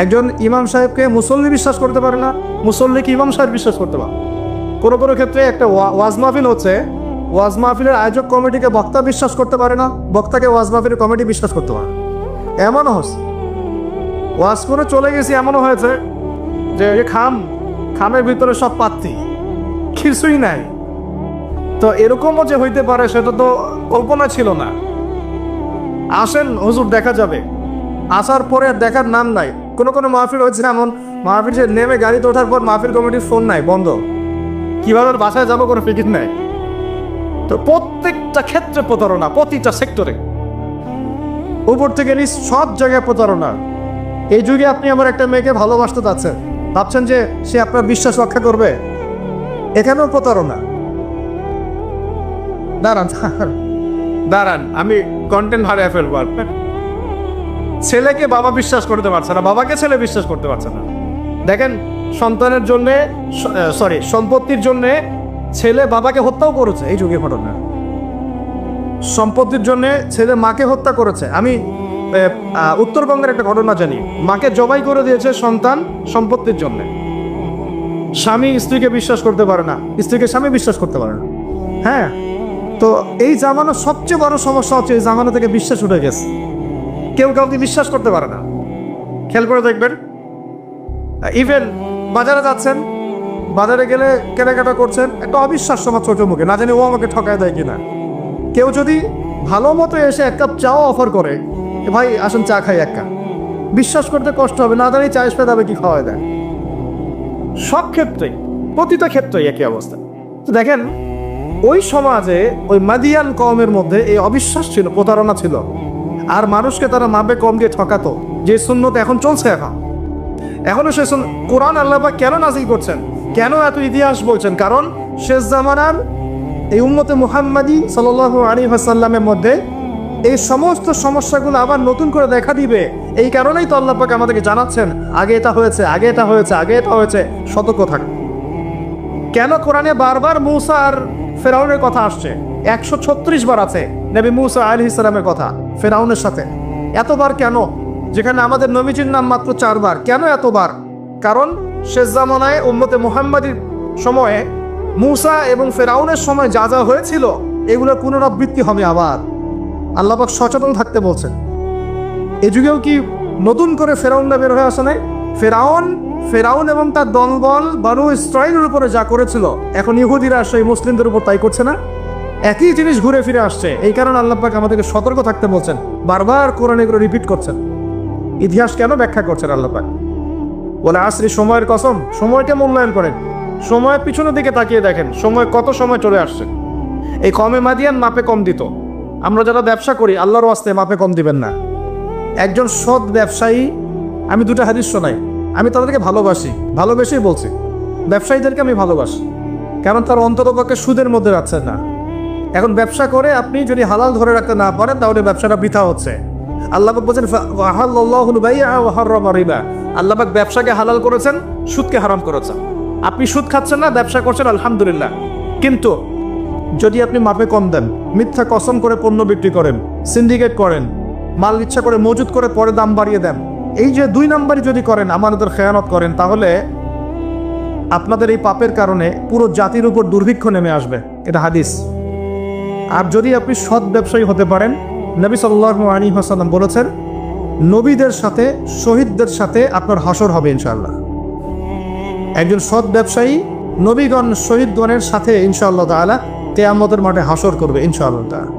একজন ইমাম সাহেবকে মুসল্লি বিশ্বাস করতে পারে না, মুসল্লিকে ইমাম সাহেব বিশ্বাস করতে পারে। কোনো কোনো ক্ষেত্রে একটা ওয়াজ মাহফিল হচ্ছে, ওয়াজ মাহফিলের আয়োজক কমিটিকে বক্তা বিশ্বাস করতে পারে না, বক্তাকে ওয়াজ মাহফিলের কমিটি বিশ্বাস করতে পারে। এমনও হচ্ছে, ওয়াজ করে চলে গেছি, এমনও হয়েছে যে খামের ভিতরে সব পাত্তি, কিছুই নাই। তো এরকমও যে হইতে পারে সেটা তো কল্পনা ছিল না। আসেন হুজুর দেখা যাবে, আসার পরে আর দেখার নাম নাই। কোনো কোনো মাহফিল হয়েছে এমন, মাহফিল যে নেমে গাড়িতে ওঠার পর মাহফিল কমিটির ফোন নাই, বন্ধ, কিভাবে বাসায় যাবো কোনো ফিকির নাই। তো প্রত্যেকটা ক্ষেত্রে প্রতারণা, প্রতিটা সেক্টরে, উপর থেকে নিচ সব জায়গায় প্রতারণা। এই যুগে আপনি আমার একটা মেয়েকে ভালোবাসতে চাচ্ছেন, ভাবছেন যে সে আপনার বিশ্বাস রক্ষা করবে, এখানেও প্রতারণা। দাঁড়ান আমি কন্টেন্ট হারিয়ে ফেলবো। ছেলেকে বাবা বিশ্বাস করতে পারছে না, বাবাকে ছেলে বিশ্বাস করতে পারছে না। দেখেন, সন্তানের জন্যে সম্পত্তির জন্যে ছেলে বাবাকে হত্যাও করেছে। এই যুগে ঘটনা, সম্পত্তির জন্যে ছেলে মাকে হত্যা করেছে। আমি উত্তরবঙ্গের একটা ঘটনা জানি, মাকে জবাই করে দিয়েছে সন্তান সম্পত্তির জন্যে। স্বামী স্ত্রীকে বিশ্বাস করতে পারে না, স্ত্রীকে স্বামী বিশ্বাস করতে পারে না। হ্যাঁ, তো এই জামানার সবচেয়ে বড় সমস্যা হচ্ছে এই জামানা থেকে বিশ্বাস উঠে গেছে, কেউ কাউকে বিশ্বাস করতে পারে না। খেয়াল করে দেখবেন, ইভেন বাজারে যাচ্ছেন, বাজারে গেলে কেনাকাটা করছেন, একটা অবিশ্বাস সমাজ ছোট মুখে, না জানি ও আমাকে ঠকায় দেয় কিনা। কেউ যদি ভালো মতো এসে এক কাপ চাও অফার করে, ভাই আসুন চা খাই এক কাপ, বিশ্বাস করতে কষ্ট হবে, না জানি চা এসে যাবে কি খাওয়ায় দেয়। সব ক্ষেত্রেই, প্রতিটা ক্ষেত্রেই একই অবস্থা। তো দেখেন, ওই সমাজে ওই মাদিয়ান কওমের মধ্যে এই অবিশ্বাস ছিল, প্রতারণা ছিল, আর মানুষকে তারা মাপে কম দিয়ে ঠকাতো। যে সুন্নত এখন চলছে, এখনো সে কোরআন আল্লাহ পাক কেন নাজিল করছেন, কেন এত ইতিহাস বলছেন? কারণ শেষ জামানার এই উম্মতে মুহাম্মাদি সাল্লাল্লাহু আলাইহি ওয়াসাল্লামের মধ্যে এই সমস্ত সমস্যাগুলো আবার নতুন করে দেখা দিবে। এই কারণেই তো আল্লাহ পাক আমাদেরকে জানাচ্ছেন, আগে এটা হয়েছে, আগে এটা হয়েছে, আগে এটা হয়েছে, সতর্ক থাক। কেন কোরআনে বারবার মূসা আর ফেরাউনের কথা আসছে? 136 বার আছে নবী মূসা আলাইহিস সালামের কথা ফেরাউনের সাথে। এতবার কেন? যেখানে আমাদের নবীজির নাম মাত্র 4 বার। কেন এতবার? কারণ শেষ জামানায় উম্মতে মুহাম্মাদির সময়ে মূসা এবং ফেরাউনের সময় যা যা হয়েছিল এগুলোর পুনরাবৃত্তি হবে আবার। আল্লাহ পাক সচেতন থাকতে বলছেন। এই যুগেও কি নতুন করে ফেরাউনরা বের হয়ে আসে নাই? ফেরাউন এবং তার দলবল বনু ইসরাঈলের উপরে যা করেছিল, এখন ইহুদিরা সেই মুসলিমদের উপর তাই করছে না? একই জিনিস ঘুরে ফিরে আসছে। এই কারণে আল্লাহ পাক আমাদেরকে সতর্ক থাকতে বলছেন, বারবার কোরআনে এগুলো রিপিট করছেন। ইতিহাস কেন ব্যাখ্যা করছেন আল্লাহ পাক? বলে আসরি, সময়ের কসম, সময়কে মূল্যায়ন করেন, সময়ের পিছনের দিকে তাকিয়ে দেখেন সময় কত সময় চলে আসছে। এই কমে মাদিয়ান মাপে কম দিত। আমরা যারা ব্যবসা করি আল্লাহর ওয়াস্তে মাপে কম দিবেন না। একজন সৎ ব্যবসায়ী, আমি দুটো হাদিস শোনাই, আমি তাদেরকে ভালোবেসেই বলছি, ব্যবসায়ীদেরকে আমি ভালোবাসি, কারণ তার অন্ততপক্ষে সুদের মধ্যে রাখছেন না। এখন ব্যবসা করে আপনি যদি হালাল ধরে রাখতে না পারেন তাহলে ব্যবসাটা বৃথা হচ্ছে। আল্লাহ পাক বলছেন আহাল্লাহুল বাই'a ওয়া হাররামা রিবা, আল্লাহ পাক ব্যবসাকে হালাল করেছেন, সুদকে হারাম করেছেন। আপনি সুদ খাচ্ছেন না, ব্যবসা করছেন, আলহামদুলিল্লাহ। কিন্তু যদি আপনি মাপে কম দেন, মিথ্যা কসম করে পণ্য বিক্রি করেন, সিন্ডিকেট করেন, মাল ইচ্ছা করে মজুত করে পরে দাম বাড়িয়ে দেন, এই যে 2 নাম্বারই যদি করেন, আমানতের খেয়ানত করেন, তাহলে আপনাদের এই পাপের কারণে পুরো জাতির উপর দুর্ভিক্ষ নেমে আসবে। এটা হাদিস। আর যদি আপনি সৎ ব্যবসায়ী হতে পারেন, নবী সাল্লাল্লাহু আলাইহি ওয়াসাল্লাম বলেছেন, নবীদের সাথে, শহীদদের সাথে আপনার হাসর হবে ইনশাআল্লাহ। একজন সৎ ব্যবসায়ী নবীগণ, শহীদগণের সাথে ইনশাআল্লাহ তাআলা কিয়ামতের মাঠে হাসর করবে ইনশাআল্লাহ তাআলা।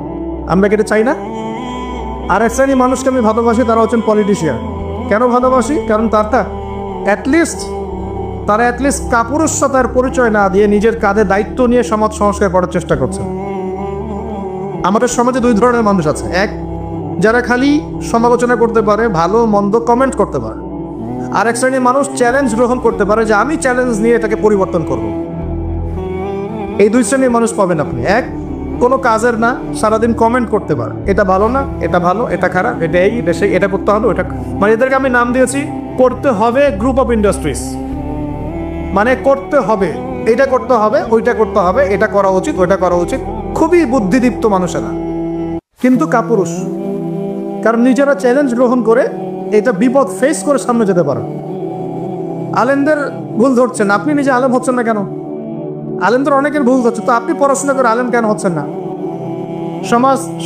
আমরা কি এটা চাই না? আর এক শ্রেণী মানুষকে আমি ভালোবাসি, তারা হচ্ছেন পলিটিশিয়ান। কেন ভালোবাসি? কারণ তারা অ্যাটলিস্ট কাপুরুষতার পরিচয় না দিয়ে নিজের কাঁধে দায়িত্ব নিয়ে সমাজ সংস্কার করার চেষ্টা করছে। আমাদের সমাজে দুই ধরনের মানুষ আছে। এক, যারা খালি সমালোচনা করতে পারে, ভালো মন্দ কমেন্ট করতে পারে। আর এক শ্রেণীর মানুষ চ্যালেঞ্জ গ্রহণ করতে পারে যে আমি চ্যালেঞ্জ নিয়ে এটাকে পরিবর্তন করব। এই দুই শ্রেণীর মানুষ পাবেন আপনি। এক, কোনো কাজের না, সারাদিন কমেন্ট করতে পারে, এটা ভালো না, এটা ভালো, এটা খারাপ, এটা এই, এটা সেই, এটা করতে হবে, ওটা, মানে এদেরকে আমি নাম দিয়েছি করতে হবে গ্রুপ অফ ইন্ডাস্ট্রিজ। মানে করতে হবে, এটা করতে হবে, ওইটা করতে হবে, এটা করা উচিত, ওইটা করা উচিত। খুবই বুদ্ধিদীপ্ত মানুষেরা, কিন্তু কাপুরুষ। কারণ নিজেরা চ্যালেঞ্জ গ্রহণ করে এটা বিপদ ফেস করে সামনে যেতে পারে। আলেমদের ভুল ধরছেন, আপনি নিজে আলেম হচ্ছেন না কেন? আলেমদের অনেকের ভুল ধরছে, তো আপনি পড়াশোনা করে আলেম কেন হচ্ছেন না?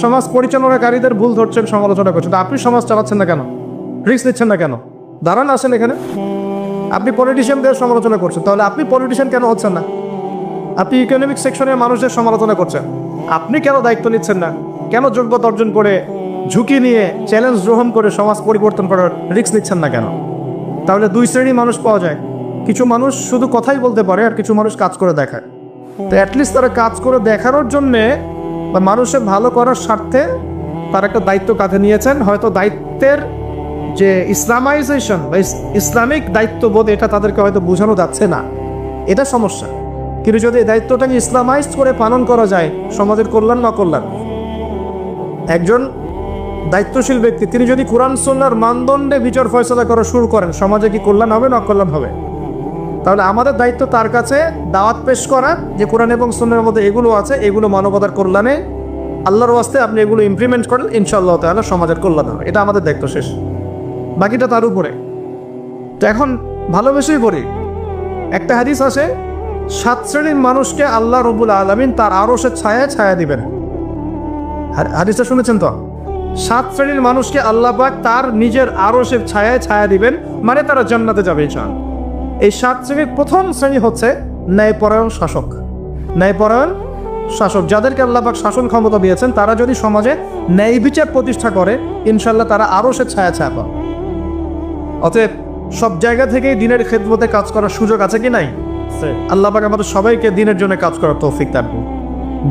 সমাজ পরিচালনাকারীদের ভুল ধরছেন, সমালোচনা করছেন, তো আপনি সমাজ চালাচ্ছেন না কেন? রিস্ক নিচ্ছেন না কেন? দাঁড়ান, আসেন এখানে। আপনি পলিটিশিয়ানদের সমালোচনা করছেন, তাহলে আপনি পলিটিশিয়ান কেন হচ্ছেন না? আপনি ইকোনমিক সেকশনের মানুষদের সমালোচনা করছেন, আপনি কেন দায়িত্ব নিচ্ছেন না? কেন যোগ্যতা অর্জন করে, ঝুঁকি নিয়ে, চ্যালেঞ্জ গ্রহণ করে সমাজ পরিবর্তন করার রিস্ক নিচ্ছেন না কেন? তাহলে দুই শ্রেণীর মানুষ পাওয়া যায়। কিছু মানুষ শুধু কথাই বলতে পারে, আর কিছু মানুষ কাজ করে দেখায়। তো অ্যাটলিস্ট তারা কাজ করে দেখানোর জন্যে বা মানুষের ভালো করার স্বার্থে তারা একটা দায়িত্ব কাঁধে নিয়েছেন। হয়তো দায়িত্বের যে ইসলামাইজেশন বা ইসলামিক দায়িত্ববোধ, এটা তাদেরকে হয়তো বোঝানো যাচ্ছে না, এটা সমস্যা। কিন্তু যদি এই দায়িত্বটাকে ইসলামাইজ করে পালন করা যায়, সমাজের কল্যাণ না কল্যাণ। একজন দায়িত্বশীল ব্যক্তি তিনি যদি কোরআন সুন্নাহর মানদণ্ডে বিচার ফয়সালা করা শুরু করেন, সমাজে কি কল্যাণ হবে না অকল্যাণ হবে? তাহলে আমাদের দায়িত্ব তার কাছে দাওয়াত পেশ করা যে কোরআন এবং সুন্নাহর মধ্যে এগুলো আছে, এগুলো মানবতার কল্যাণে, আল্লাহর ওয়াস্তে আপনি এগুলো ইমপ্লিমেন্ট করেন, ইনশাআল্লাহ তাআলা সমাজের কল্যাণ হবে। এটা আমাদের দায়িত্ব, শেষ। বাকিটা তার উপরে। তো এখন ভালোবেসেই পড়ি। একটা হাদিস আছে, 7 শ্রেণীর মানুষকে আল্লাহ রাব্বুল আলামিন তার আরশের ছায়ায় ছায়া দিবেন। হাদিসটা শুনেছেন তো? 7 শ্রেণীর মানুষকে আল্লাহ পাক তার নিজের আরশের ছায়ায় ছায়া দিবেন, মানে তারা জান্নাতে যাবে ইনশাআল্লাহ। এই 7 শ্রেণীর প্রথম শ্রেণী হচ্ছে ন্যায়পরায়ণ শাসক। ন্যায়পরায়ণ শাসক, যাদেরকে আল্লাহ পাক শাসন ক্ষমতা দিয়েছেন, তারা যদি সমাজে ন্যায় বিচার প্রতিষ্ঠা করে, ইনশাআল্লাহ তারা আরশের ছায়া ছায়া পাবে। অতএব সব জায়গা থেকেই দিনের খেদমতে কাজ করার সুযোগ আছে কি নাই? আল্লাহ পাক আমাদের সবাইকে দিনের জন্য কাজ করার তৌফিক দান করুন।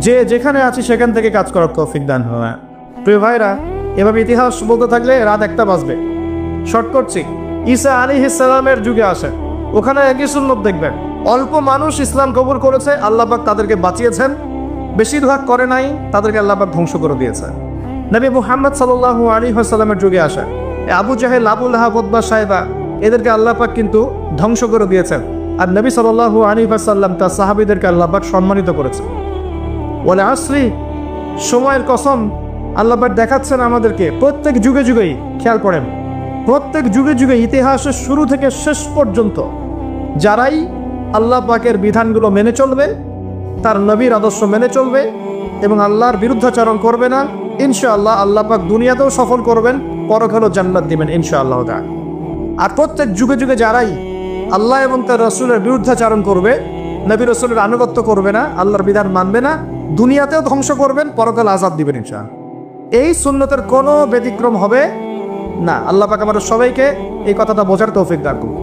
যে যেখানে আছি সেখান থেকে কাজ করার তৌফিক দান হয়। প্রিয় ভাইরা, এভাবে ইতিহাস বলতে থাকলে রাত 1টা বাজবে। শর্ট করছি, ঈসা আলাইহিস সালামের যুগে আসে, ওখানে একই সুন্নত দেখবেন। অল্প মানুষ ইসলাম কবুল করেছে, আল্লাহ পাক তাদেরকে বাঁচিয়েছেন। বেশিরভাগ করে নাই, তাদেরকে আল্লাহ পাক ধ্বংস করে দিয়েছে। নবী মুহাম্মদ সাল্লাল্লাহু আলাইহি ওয়াসাল্লামের যুগে আসে আবু জাহেল, আবু লাহাব, উতবা, সাইবা, এদেরকে আল্লাহ পাক কিন্তু ধ্বংস করে দিয়েছেন। আর নবী সাল্লাল্লাহু আলাইহি ওয়াসাল্লাম তার সাহাবীদেরকে আল্লাহ পাক সম্মানিত করেছেন। ওয়াল আসরি, সময়ের কসম, আল্লাহ পাক দেখাচ্ছেন আমাদেরকে প্রত্যেক যুগে যুগেই। খেয়াল করেন, প্রত্যেক যুগে যুগে ইতিহাসের শুরু থেকে শেষ পর্যন্ত যারাই আল্লাহ পাকের বিধানগুলো মেনে চলবে, তার নবীর আদর্শ মেনে চলবে এবং আল্লাহর বিরুদ্ধাচরণ করবে না, ইনশাআল্লাহ আল্লাহ পাক দুনিয়াতেও সফল করবেন, পরকালেও জান্নাত দিবেন ইনশাআল্লাহ তাআলা। আর প্রত্যেক যুগে যুগে যারাই আল্লাহ এবং তার রাসূলের বিরুদ্ধাচরণ করবে, নবী রাসূলের আনুগত্য করবে না, আল্লাহর বিধান মানবে না, দুনিয়াতেও ধ্বংস করবেন, পরকালে আযাব দিবেন ইনশাআল্লাহ। এই সুন্নতের কোনো ব্যতিক্রম হবে না। আল্লাহ পাক আমাদের সবাইকে এই কথাটা বোঝার তৌফিক দান করুন।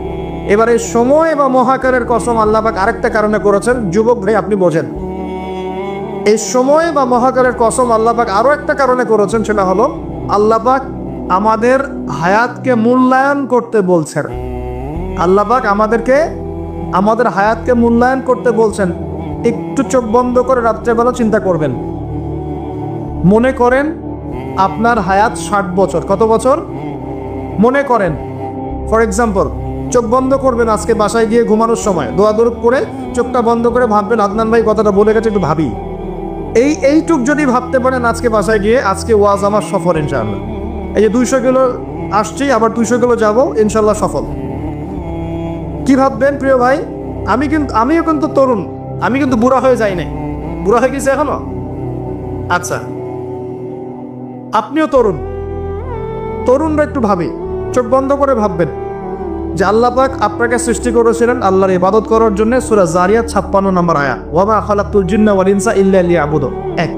এবারে সময় বা মহাকারের কসম আল্লাহ পাক আরেকটা কারণে করেছেন, যুবক ভাই আপনি বোঝেন। এই সময় বা মহাকারের কসম আল্লাহ পাক আরো একটা কারণে করেছেন, সেটা হলো আল্লাহ পাক আমাদের হায়াতকে মূল্যায়ন করতে বলছেন। আল্লাহ পাক আমাদের হায়াতকে মূল্যায়ন করতে বলছেন। একটু চোখ বন্ধ করে রাত্রেবেলা চিন্তা করবেন। মনে করেন আপনার হায়াত 60 বছর। কত বছর? মনে করেন, ফর এক্সাম্পল, চোখ বন্ধ করবেন, আজকে বাসায় গিয়ে ঘুমানোর সময় দোয়া দরুদ করে চোখটা বন্ধ করে ভাববেন, আদনান ভাই কথাটা বলে গেছে, একটু ভাবি। এইটুক যদি ভাবতে পারেন আজকে বাসায় গিয়ে, আজকে ওয়াজ আমার সফল ইনশাআল্লাহ। এই যে 200 কিলো আসছি, আবার 200 কিলো যাবো, ইনশাআল্লাহ সফল। কি ভাববেন প্রিয় ভাই? আমিও কিন্তু তরুণ, আমি কিন্তু বুড়া হয়ে যাই নাই। বুড়া হয়ে গেছে এখনো? আচ্ছা, আপনিও তরুণরা একটু ভাবি, চোখ বন্ধ করে ভাববেন যে আল্লাহ পাক আপনাকে সৃষ্টি করেছিলেন আল্লাহর ইবাদত করার জন্য। সূরা জারিয়াত 56 নম্বর আয়াত, ওয়া মা খালাকতুল জিন্না ওয়াল ইনসা ইল্লা লিয়াবুদুন। 1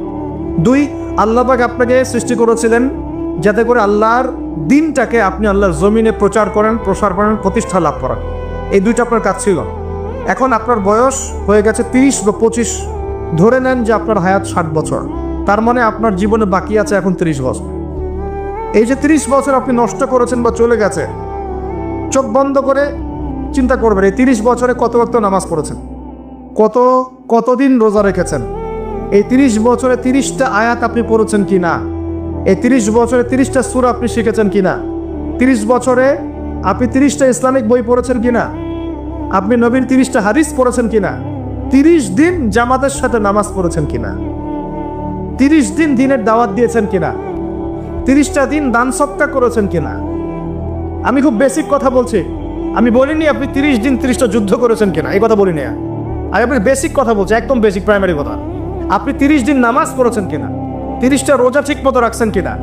2 আল্লাহ পাক আপনাকে সৃষ্টি করেছিলেন যাতে করে আল্লাহর দিনটাকে আপনি আল্লাহর জমিনে প্রচার করেন, প্রসার করেন, প্রতিষ্ঠা লাভ করেন। এই দুইটা আপনার কাজ ছিল। এখন আপনার বয়স হয়ে গেছে 30 বা 25, ধরে নেন যে আপনার হায়াত 60 বছর, তার মানে আপনার জীবনে বাকি আছে এখন 30 বছর। এই যে 30 বছর আপনি নষ্ট করেছেন বা চলে গেছে, চোখ বন্ধ করে চিন্তা করবেন এই 30 বছরে কত ওয়াক্ত নামাজ পড়েছেন, কতদিন রোজা রেখেছেন, এই 30 বছরে 30টা আয়াত আপনি পড়েছেন কি না, এই 30 বছরে 30টা সূরা আপনি শিখেছেন কি না, 30 বছরে আপনি 30টা ইসলামিক বই পড়েছেন কি না, আপনি নবীর 30টা হাদিস পড়েছেন কি না, 30 দিন জামাতের সাথে নামাজ পড়েছেন কি না, 30 দিন দিনের দাওয়াত দিয়েছেন কিনা, 30টা দিন দান সদকা করেছেন কিনা। আমি খুব বেসিক কথা বলছি, আমি বলিনি আপনি 30 দিন 30টা যুদ্ধ করেছেন কিনা, এই কথা বলিনি। আমি আপনি বেসিক কথা বলছি, একদম বেসিক প্রাইমারি কথা। আপনি 30 দিন নামাজ পড়েছেন কিনা, 30টা রোজা ঠিক মতো রাখছেন কিনা,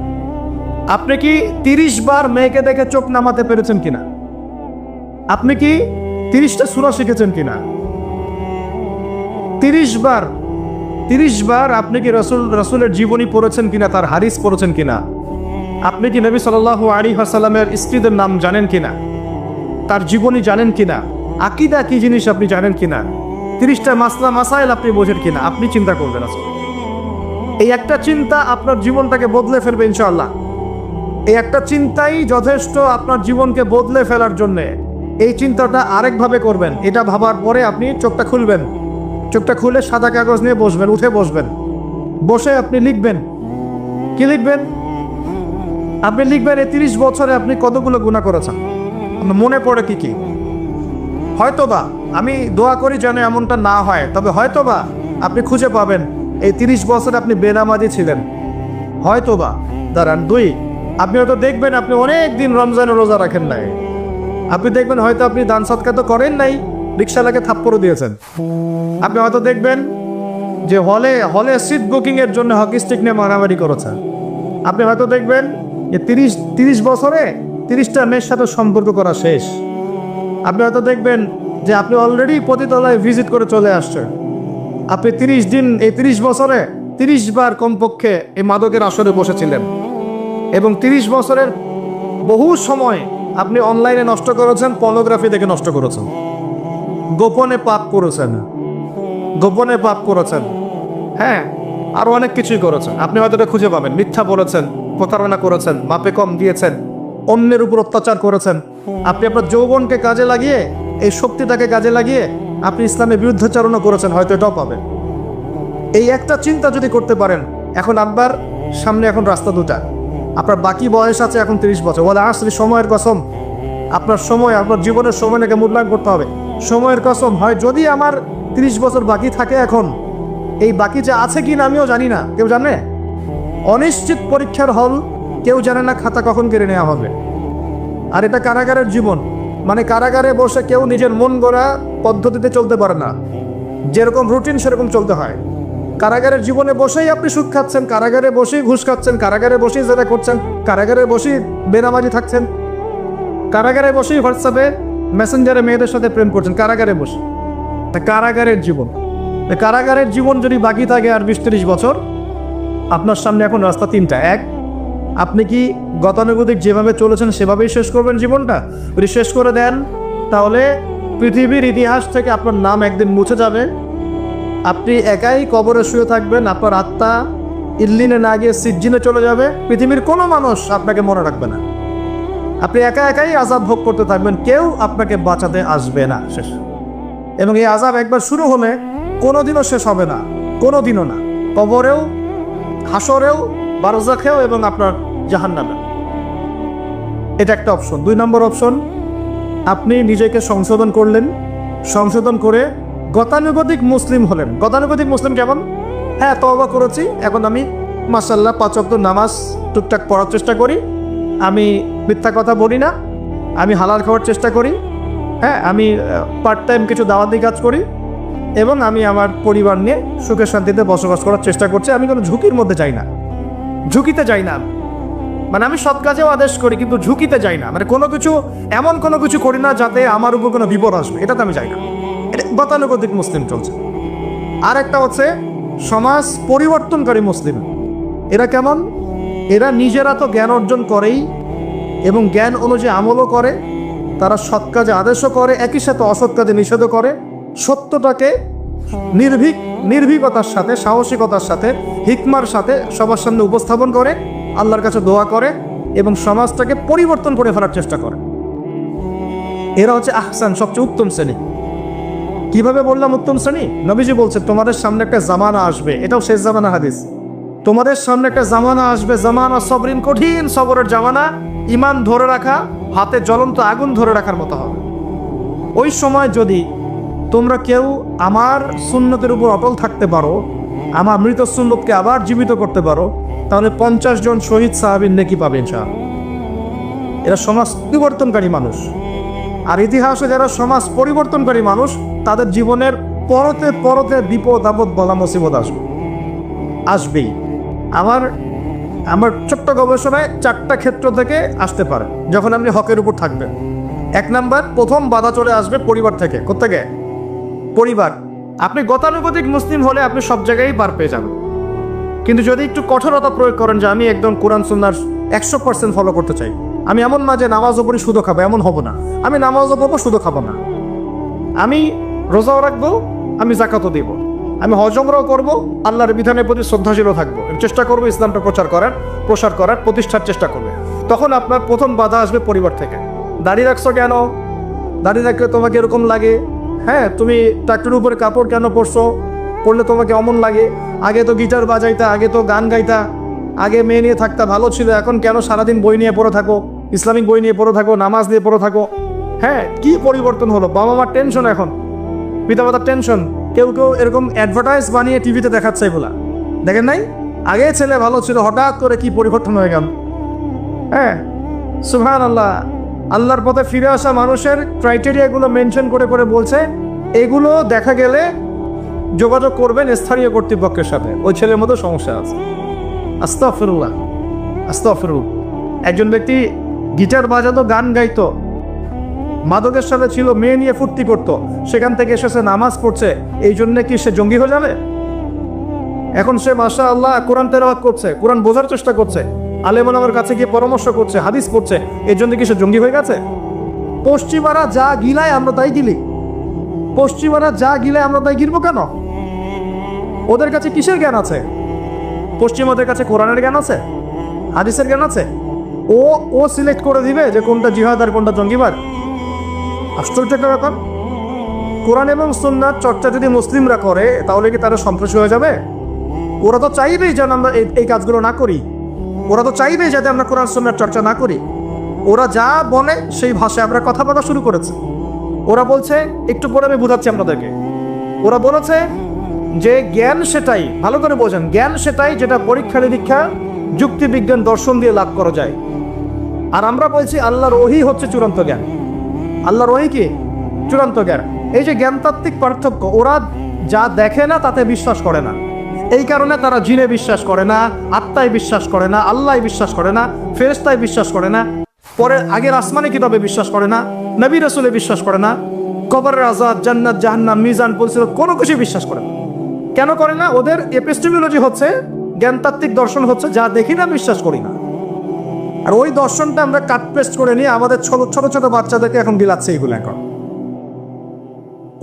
আপনি কি 30 বার মেয়েকে দেখে চোখ নামাতে পেরেছেন কিনা, আপনি কি 30টা সূরা শিখেছেন কিনা, 30 বার আপনি কি রাসূলের জীবনী পড়েছেন কিনা, তার হাদিস পড়েছেন কিনা, আপনি কি নবী সাল্লাল্লাহু আলাইহি ওয়াসাল্লামের স্ত্রীদের নাম জানেন কিনা, তার জীবনী জানেন কিনা, আকীদা কি জিনিস আপনি জানেন কিনা, 30টা মাসলা মাসাইল আপনি বোঝেন কিনা। আপনি চিন্তা করবেন আজকে, এই একটা চিন্তা আপনার জীবনটাকে বদলে ফেলবে ইনশাআল্লাহ। এই একটা চিন্তাই যথেষ্ট আপনার জীবনকে বদলে ফেলার জন্যে। এই চিন্তাটা আরেকভাবে করবেন, এটা ভাবার পরে আপনি চোখটা খুলবেন, চোখটা খুলে সাদা কাগজ নিয়ে বসবেন, উঠে বসবেন, বসে আপনি লিখবেন। কি লিখবেন? আপনি লিখবেন এই 30 বছরে আপনি কতগুলো গুনাহ করেছেন, মনে পড়ে কি কি। হয়তোবা, আমি দোয়া করি যেন এমনটা না হয়, তবে হয়তোবা আপনি খুঁজে পাবেন এই 30 বছরে আপনি বেনামাজি ছিলেন, হয়তোবা। দাঁড়ান, 2, আপনি হয়তো দেখবেন আপনি অনেক দিন রমজানের রোজা রাখেন নাই, আপনি দেখবেন হয়তো আপনি দান সদকা তো করেন নাই, রিকশালাকে থাপ্পড় দিয়েছেন। আপনি হয়তো দেখবেন যে হলে সিট বুকিং এর জন্য হকি স্টিক নিয়ে মারামারি করেছেন। আপনি হয়তো দেখবেন যে 30 বছরে 30টা মেয়ের সাথে সম্পর্ক করা শেষ। আপনি হয়তো দেখবেন যে আপনি অলরেডি পতিতালয়ে ভিজিট করে চলে আসছেন। আপনি 30 দিন, এই 30 বছরে 30 বার কমপক্ষে এই মাদকের আসরে বসেছিলেন, এবং 30 বছরের বহু সময় আপনি অনলাইনে নষ্ট করেছেন, পর্নোগ্রাফি দেখে নষ্ট করেছেন, গোপনে পাপ করেছেন, হ্যাঁ, আরো অনেক কিছুই করেছেন। আপনি হয়তো এটা খুঁজে পাবেন। মিথ্যা বলেছেন, প্রতারণা করেছেন, মাপে কম দিয়েছেন, অন্যের উপর অত্যাচার করেছেন। আপনি আপনার যৌবনকে কাজে লাগিয়ে, এই শক্তিটাকে কাজে লাগিয়ে আপনি ইসলামের বিরুদ্ধাচরণ করেছেন, হয়তো এটাও পাবেন। এই একটা চিন্তা যদি করতে পারেন, এখন আপনার সামনে এখন রাস্তা দুটা, আপনার বাকি বয়স আছে এখন 30 বছর। বলে আসলে সময়ের কসম, আপনার সময়, আপনার জীবনের সময়টাকে মূল্যায়ন করতে হবে। সময়ের কসম, হয় যদি আমার 30 বছর বাকি থাকে, এখন এই বাকি যে আছে কি না আমিও জানি না, কেউ জানে? অনিশ্চিত পরীক্ষার হল, কেউ জানে না খাতা কখন কেড়ে নেওয়া হবে। আর এটা কারাগারের জীবন, মানে কারাগারে বসে কেউ নিজের মন গড়া পদ্ধতিতে চলতে পারে না, যেরকম রুটিন সেরকম চলতে হয়। কারাগারের জীবনে বসেই আপনি সুদ খাচ্ছেন, কারাগারে বসেই ঘুষ খাচ্ছেন, কারাগারে বসেই জেনা করছেন, কারাগারে বসেই বেনামাজি থাকছেন, কারাগারে বসেই হোয়াটসঅ্যাপে মেসেঞ্জারে মেয়েদের সাথে প্রেম করছেন, কারাগারে বসে। কারাগারের জীবন, কারাগারের জীবন যদি বাকি থাকে আর 20-30 বছর, আপনার সামনে এখন রাস্তা 3টা। 1, আপনি কি গতানুগতিক যেভাবে চলেছেন সেভাবেই শেষ করবেন জীবনটা? যদি শেষ করে দেন, তাহলে পৃথিবীর ইতিহাস থেকে আপনার নাম একদিন মুছে যাবে, আপনি একাই কবরে শুয়ে থাকবেন, আপনার আত্মা ইল্লিনে না গিয়ে সিজ্জিনে চলে যাবে, পৃথিবীর কোনো মানুষ আপনাকে মনে রাখবে না, আপনি একাই আযাব ভোগ করতে থাকবেন, কেউ আপনাকে বাঁচাতে আসবে না। শেষ। এবং এই আযাব একবার শুরু হলে কোনোদিনও শেষ হবে না, কোনোদিনও না, কবরেও, হাসরেও, বারজাখেও, এবং আপনার জাহান্নামে। এটা একটা অপশন। 2 নম্বর অপশন, আপনি নিজেকে সংশোধন করলেন, সংশোধন করে গতানুগতিক মুসলিম হলেন। গতানুগতিক মুসলিম কেমন? হ্যাঁ, তওবা করেছি, এখন আমি মাশাআল্লাহ 5 ওয়াক্ত নামাজ টুকটাক পড়ার চেষ্টা করি, আমি মিথ্যা কথা বলি না, আমি হালাল খাওয়ার চেষ্টা করি, হ্যাঁ, আমি পার্ট টাইম কিছু দাওয়াতি কাজ করি, এবং আমি আমার পরিবার নিয়ে সুখে শান্তিতে বসবাস করার চেষ্টা করছি। আমি কোনো ঝুঁকির মধ্যে যাই না, ঝুঁকিতে যাই না, মানে আমি সৎ কাজেও আদেশ করি কিন্তু ঝুঁকিতে যাই না, মানে এমন কোনো কিছু করি না যাতে আমার উপর কোনো বিপদ আসবে, এটাতে আমি যাই না। এটা গতানুগতিক মুসলিম চলছে। আর একটা হচ্ছে সমাজ পরিবর্তনকারী মুসলিম। এরা কেমন? এরা নিজেরা তো জ্ঞান অর্জন করেই, এবং জ্ঞান অনুযায়ী আমলও করে, তারা সৎ কাজে আদেশও করে, একই সাথে অসৎ কাজে নিষেধও করে, সত্যটাকে নির্ভীকতার সাথে, সাহসিকতার সাথে, হিকমার সাথে সবার সামনে উপস্থাপন করে, আল্লাহর কাছে দোয়া করে এবং সমাজটাকে পরিবর্তন করে ফেলার চেষ্টা করে। এরা হচ্ছে আহসান, সবচেয়ে উত্তম শ্রেণী। কিভাবে বললাম উত্তম শ্রেণী? নবীজি বলছে তোমাদের সামনে একটা জামানা আসবে, এটাও শেষ জামানা হাদিস। তোমাদের সামনে একটা জামানা আসবে, জামানা সবরিন, কঠিন সবরের জামানা। ইমান ধরে রাখা হাতে জ্বলন্ত আগুন ধরে রাখার মতো হবে। ওই সময় যদি তোমরা কেউ আমার সুন্নতের উপর অটল থাকতে পারো, আমার মৃত সুন্নতকে আবার জীবিত করতে পারো, তাহলে 50 জন শহীদ সাহাবীর নেকি পাবে ইনশাআল্লাহ। এরা সমাজ পরিবর্তনকারী মানুষ। আর ইতিহাসে যারা সমাজ পরিবর্তনকারী মানুষ, তাদের জীবনের পরতে পরতে বিপদ আপদ বলা মুসিবত আসবেই। আমার ছোট্ট গবেষণায় 4টা ক্ষেত্র থেকে আসতে পারে যখন আপনি হকের উপর থাকবেন। 1 নাম্বার, প্রথম বাধা চলে আসবে পরিবার থেকে। কোত্থেকে? পরিবার। আপনি গতানুগতিক মুসলিম হলে আপনি সব জায়গায় পার পেয়ে যাবেন, কিন্তু যদি একটু কঠোরতা প্রয়োগ করেন যে আমি একদম কোরআন সুন্নাহর 100% ফলো করতে চাই, আমি এমন না যে নামাজও পড়ি শুধু খাবো, এমন হব না। আমি নামাজও পড়বো শুধু খাবো না, আমি রোজাও রাখবো, আমি যাকাতও দিব, আমি হজ উমরাও করবো, আল্লাহর বিধানের প্রতি শ্রদ্ধাশীলও থাকবো, চেষ্টা করবো ইসলামটা প্রসার করার প্রতিষ্ঠার চেষ্টা করবে। তখন আপনার প্রথম বাধা আসবে পরিবার থেকে। দাড়ি রাখছো কেন? দাড়ি রাখলে তোমাকে এরকম লাগে। হ্যাঁ, তুমি ট্রাক্টরের উপরে কাপড় কেন পরলে তোমাকে অমন লাগে? আগে তো গিটার বাজাইতা, আগে তো গান গাইতা, আগে মেয়ে নিয়ে থাকতা, ভালো ছিল, এখন কেন সারাদিন বই নিয়ে পড়ে থাকো, ইসলামিক বই নিয়ে পড়ে থাকো, নামাজ নিয়ে পড়ে থাকো? হ্যাঁ, কি পরিবর্তন হলো! বাবা মার টেনশন, এখন পিতামাতার টেনশন। কেউ এরকম অ্যাডভার্টাইজ বানিয়ে টিভিতে দেখাচ্ছে, এগুলা দেখেন নাই? আগে ছেলে ভালো ছিল, হঠাৎ করে কি পরিবর্তন হয়ে গেল। হ্যাঁ, সুবহানাল্লাহ। আল্লাহর পথে ফিরে আসা মানুষের ক্রাইটেরিয়াগুলো মেনশন করে বলছে, এগুলো দেখা গেলে যোগাযোগ করবেন স্থানীয় কর্তৃপক্ষের সাথে, ওই ছেলের মতো সমস্যা আছে। আস্তাগফিরুল্লাহ। একজন ব্যক্তি গিটার বাজাতো, গান গাইতো, মাদকের সাথে ছিল, মেয়ে নিয়ে ফুর্তি করতো, সেখান থেকে এসেছে নামাজ পড়ছে, এই জন্য কি সে জঙ্গি হয়ে যাবে? এখন সে মাশাআল্লাহ কোরআন তেলাওয়াত করছে, কোরআন বোঝার চেষ্টা করছে, আলেম ওলামার কাছে গিয়ে পরামর্শ করছে, হাদিস পড়ছে, এই জন্য কি সে জঙ্গি হয়ে গেছে? পশ্চিমারা যা গিলায় আমরা তাই গিলি। পশ্চিমারা যা গিলায় আমরা তাই গিলবো কেন? ওদের কাছে কিসের জ্ঞান আছে? পশ্চিমাদের কাছে কোরআনের জ্ঞান আছে, হাদিসের জ্ঞান আছে। ও সিলেক্ট করে দিবে যে কোনটা জিহাদ আর কোনটা জঙ্গিবাদ। আশ্চর্য একটা ব্যাপার। কোরআন এবং সুন্নাহর চর্চা যদি মুসলিমরা করে, তাহলে কি তারা সন্ত্রাসী হয়ে যাবে? ওরা তো চাইবেই যেন আমরা এই কাজগুলো না করি। ওরা তো চাইবেই যাতে আমরা কোরআন সুন্নাহর চর্চা না করি। ওরা যা বলে সেই ভাষায় আমরা কথা বলা শুরু করেছে। ওরা বলছে, একটু পরে আমি বুঝাচ্ছি আপনাদেরকে, ওরা বলেছে যে জ্ঞান সেটাই, ভালো করে বোঝেন, জ্ঞান সেটাই যেটা পরীক্ষা নিরীক্ষা, যুক্তি বিজ্ঞান, দর্শন দিয়ে লাভ করা যায়। আর আমরা বলছি আল্লাহর ওহী হচ্ছে চূড়ান্ত জ্ঞান। আল্লাহর ওহী কি? চূড়ান্ত জ্ঞান। এই যে জ্ঞানতাত্ত্বিক পার্থক্য, ওরা যা দেখে না তাতে বিশ্বাস করে না, এই কারণে তারা জিনে বিশ্বাস করে না, আত্মায় বিশ্বাস করে না, আল্লাহ বিশ্বাস করে না, ফেরেশতায় বিশ্বাস করে না, পরে আগের আসমানে কিতাবে বিশ্বাস করে না, নবী রাসূলে বিশ্বাস করে না, কবরের আযাব, জান্নাত জাহান্নাম, মিজান, পরিচালক, কোনো কিছু বিশ্বাস করে না। কেন করে না? ওদের এপিস্টেমোলজি হচ্ছে, জ্ঞানতাত্ত্বিক দর্শন হচ্ছে যা দেখি না বিশ্বাস করি না। আর ওই দর্শনটা আমরা কাট পেস্ট করে নিয়ে আমাদের ছোট ছোট বাচ্চাদেরকে এখন বিলাচ্ছে এইগুলো। এখন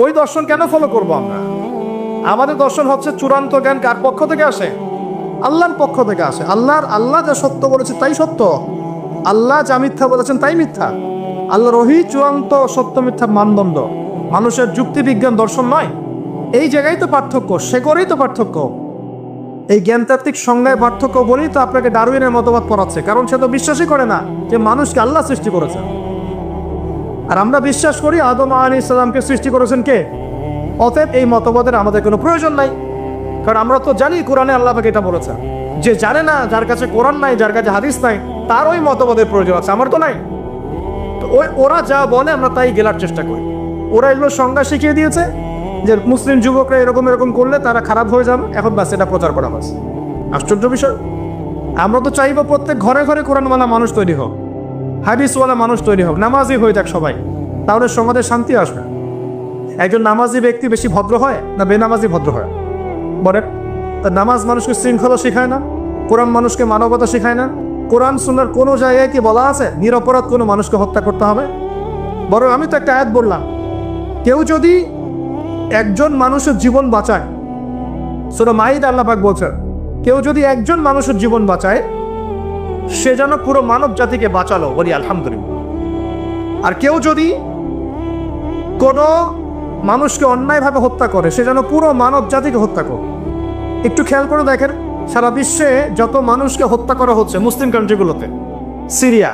ওই দর্শন কেন ফলো করবো আমরা? আমাদের দর্শন হচ্ছে চূড়ান্ত জ্ঞান কার পক্ষ থেকে আসে? আল্লাহর পক্ষ থেকে আসে। আল্লাহ যা সত্য বলেছে তাই সত্য, আল্লাহ যা মিথ্যা বলেছেন তাই মিথ্যা। আল্লাহর ওহী চূড়ান্ত সত্য মিথ্যার মানদণ্ড, মানুষের যুক্তি বিজ্ঞান দর্শন নয়। এই জায়গায় তো পার্থক্য, সে করেই তো পার্থক্য। এই জ্ঞানতাত্ত্বিক সংজ্ঞায় পার্থক্য বলেই তো আপনাকে ডারউইনের মতবাদ পড়াচ্ছে, কারণ সে তো বিশ্বাসই করে না যে মানুষকে আল্লাহ সৃষ্টি করেছেন। আর আমরা বিশ্বাস করি আদম আলাইহিস সালামকে সৃষ্টি করেছেন কে? অতএব এই মতবাদের আমাদের কোনো প্রয়োজন নাই, কারণ আমরা তো জানি কোরআনে আল্লাহ পাক এটা বলেছেন। যে জানে না, যার কাছে কোরআন নাই, যার কাছে হাদিস নাই, তার ওই মতবাদের প্রয়োজন আছে, আমার তো নাই। তো ওরা যা বলে আমরা তাই গেলার চেষ্টা করি। ওরা এগুলো সংজ্ঞা শিখিয়ে দিয়েছে যে মুসলিম যুবকরা এরকম করলে তারা খারাপ হয়ে যাবে, এখন বাস এটা প্রচার করা বাস। আশ্চর্য বিষয়। আমরা তো চাইবো প্রত্যেক ঘরে ঘরে কোরআনওয়ালা মানুষ তৈরি হোক, হাদিসওয়ালা মানুষ তৈরি হোক, নামাজি হয়ে যাক সবাই, তাহলে সমাজে শান্তি আসবে। একজন নামাজি ব্যক্তি বেশি ভদ্র হয় না বেনামাজি ভদ্র হয়? বলেন। তা নামাজ মানুষকে শৃঙ্খলা শেখায় না? কোরআন মানুষকে মানবতা শেখায় না? কোরআন সুন্নাহর কোনো জায়গায় কি বলা আছে নিরপরাধ কোনো মানুষকে হত্যা করতে হবে? বরং আমি তো একটা আয়াত বললাম, কেউ যদি একজন মানুষের জীবন বাঁচায়, সূরা মাইদা আল্লাহ পাক বলছেন, কেউ যদি একজন মানুষের জীবন বাঁচায় সে যেন পুরো মানব জাতিকে বাঁচালো, বলি আলহামদুলিল্লাহ। আর কেউ যদি কোনো মানুষকে অন্যায়ভাবে হত্যা করে সে যেন পুরো মানব জাতিকে হত্যা করে। একটু খেয়াল করে দেখেন, সারা বিশ্বে যত মানুষকে হত্যা করা হচ্ছে মুসলিম কান্ট্রিগুলোতে, সিরিয়া,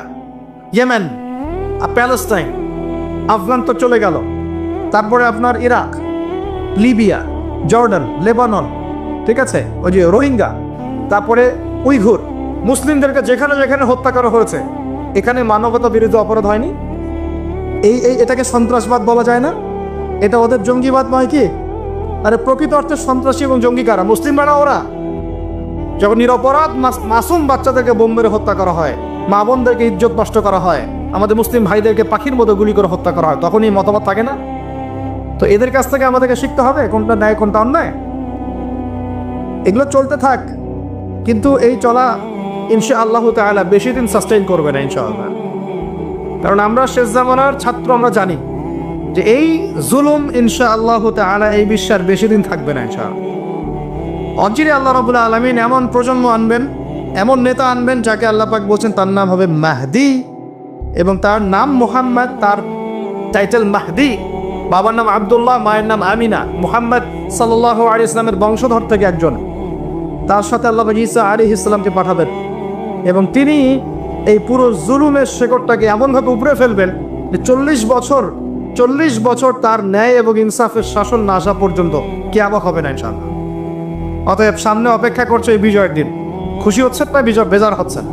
ইয়েমেন, প্যালেস্টাইন, আফগান তো চলে গেল, তারপরে আপনার ইরাক, লিবিয়া, জর্ডান, লেবানন, ঠিক আছে, ওই যে রোহিঙ্গা, তারপরে উইঘুর, মুসলিমদেরকে যেখানে যেখানে হত্যা করা হয়েছে, এখানে মানবতা বিরোধী অপরাধ হয়নি? এটাকে সন্ত্রাসবাদ বলা যায় না? এটা ওদের জঙ্গিবাদ নয় কি? আরে প্রকৃত অর্থে সন্ত্রাসী এবং জঙ্গি কারা? মুসলিমরা না ওরা? যখন নিরপরাধ মাসুম বাচ্চাদেরকে বোম মেরে হত্যা করা হয়, মা বোনদেরকে ইজ্জত নষ্ট করা হয়, আমাদের মুসলিম ভাইদেরকে পাখির মতো গুলি করে হত্যা করা হয়, তখনই মতামত থাকে না? তো এদের কাছ থেকে আমাদেরকে শিখতে হবে কোনটা ন্যায় কোনটা অন্যায়। এগুলো চলতে থাক, কিন্তু এই চলা ইনশাআল্লাহ তাআলা বেশি দিন সাস্টেইন করবে না ইনশাআল্লাহ। কারণ আমরা শেষ জামানার ছাত্র, আমরা জানি যে এই জুলুম ইনশাআল্লাহ তাআলা এই বিশ্বের বেশি দিন থাকবে না ইনশাআল্লাহ। অচিরে আল্লাহ রাব্বুল আলামিন এমন প্রজন্ম আনবেন, এমন নেতা আনবেন যাকে আল্লাহ পাক বলছেন তার নাম হবে মাহদি, এবং তার নাম মুহাম্মদ, তার টাইটেল মাহদি। বাবার নাম আব্দুল্লাহ, মায়ের নাম আমিনা। মুহাম্মদ সাল্লাল্লাহু আলাইহি ইসলামের বংশধর থেকে একজন। তার সাথে আল্লাহ পাক ঈসা আলাইহিস সালামকে পাঠাবেন, এবং তিনি এই পুরো জুলুমের শেকড়টাকে এমনভাবে উপড়ে ফেলবেন যে 40 বছর তার ন্যায় এবং ইনসাফের শাসন না আসা পর্যন্ত কিয়ামত হবে না ইনশাআল্লাহ। অতএব সামনে অপেক্ষা করছে এই বিজয়ের দিন। খুশি হচ্ছে না? বিজয় বেজার হচ্ছে না?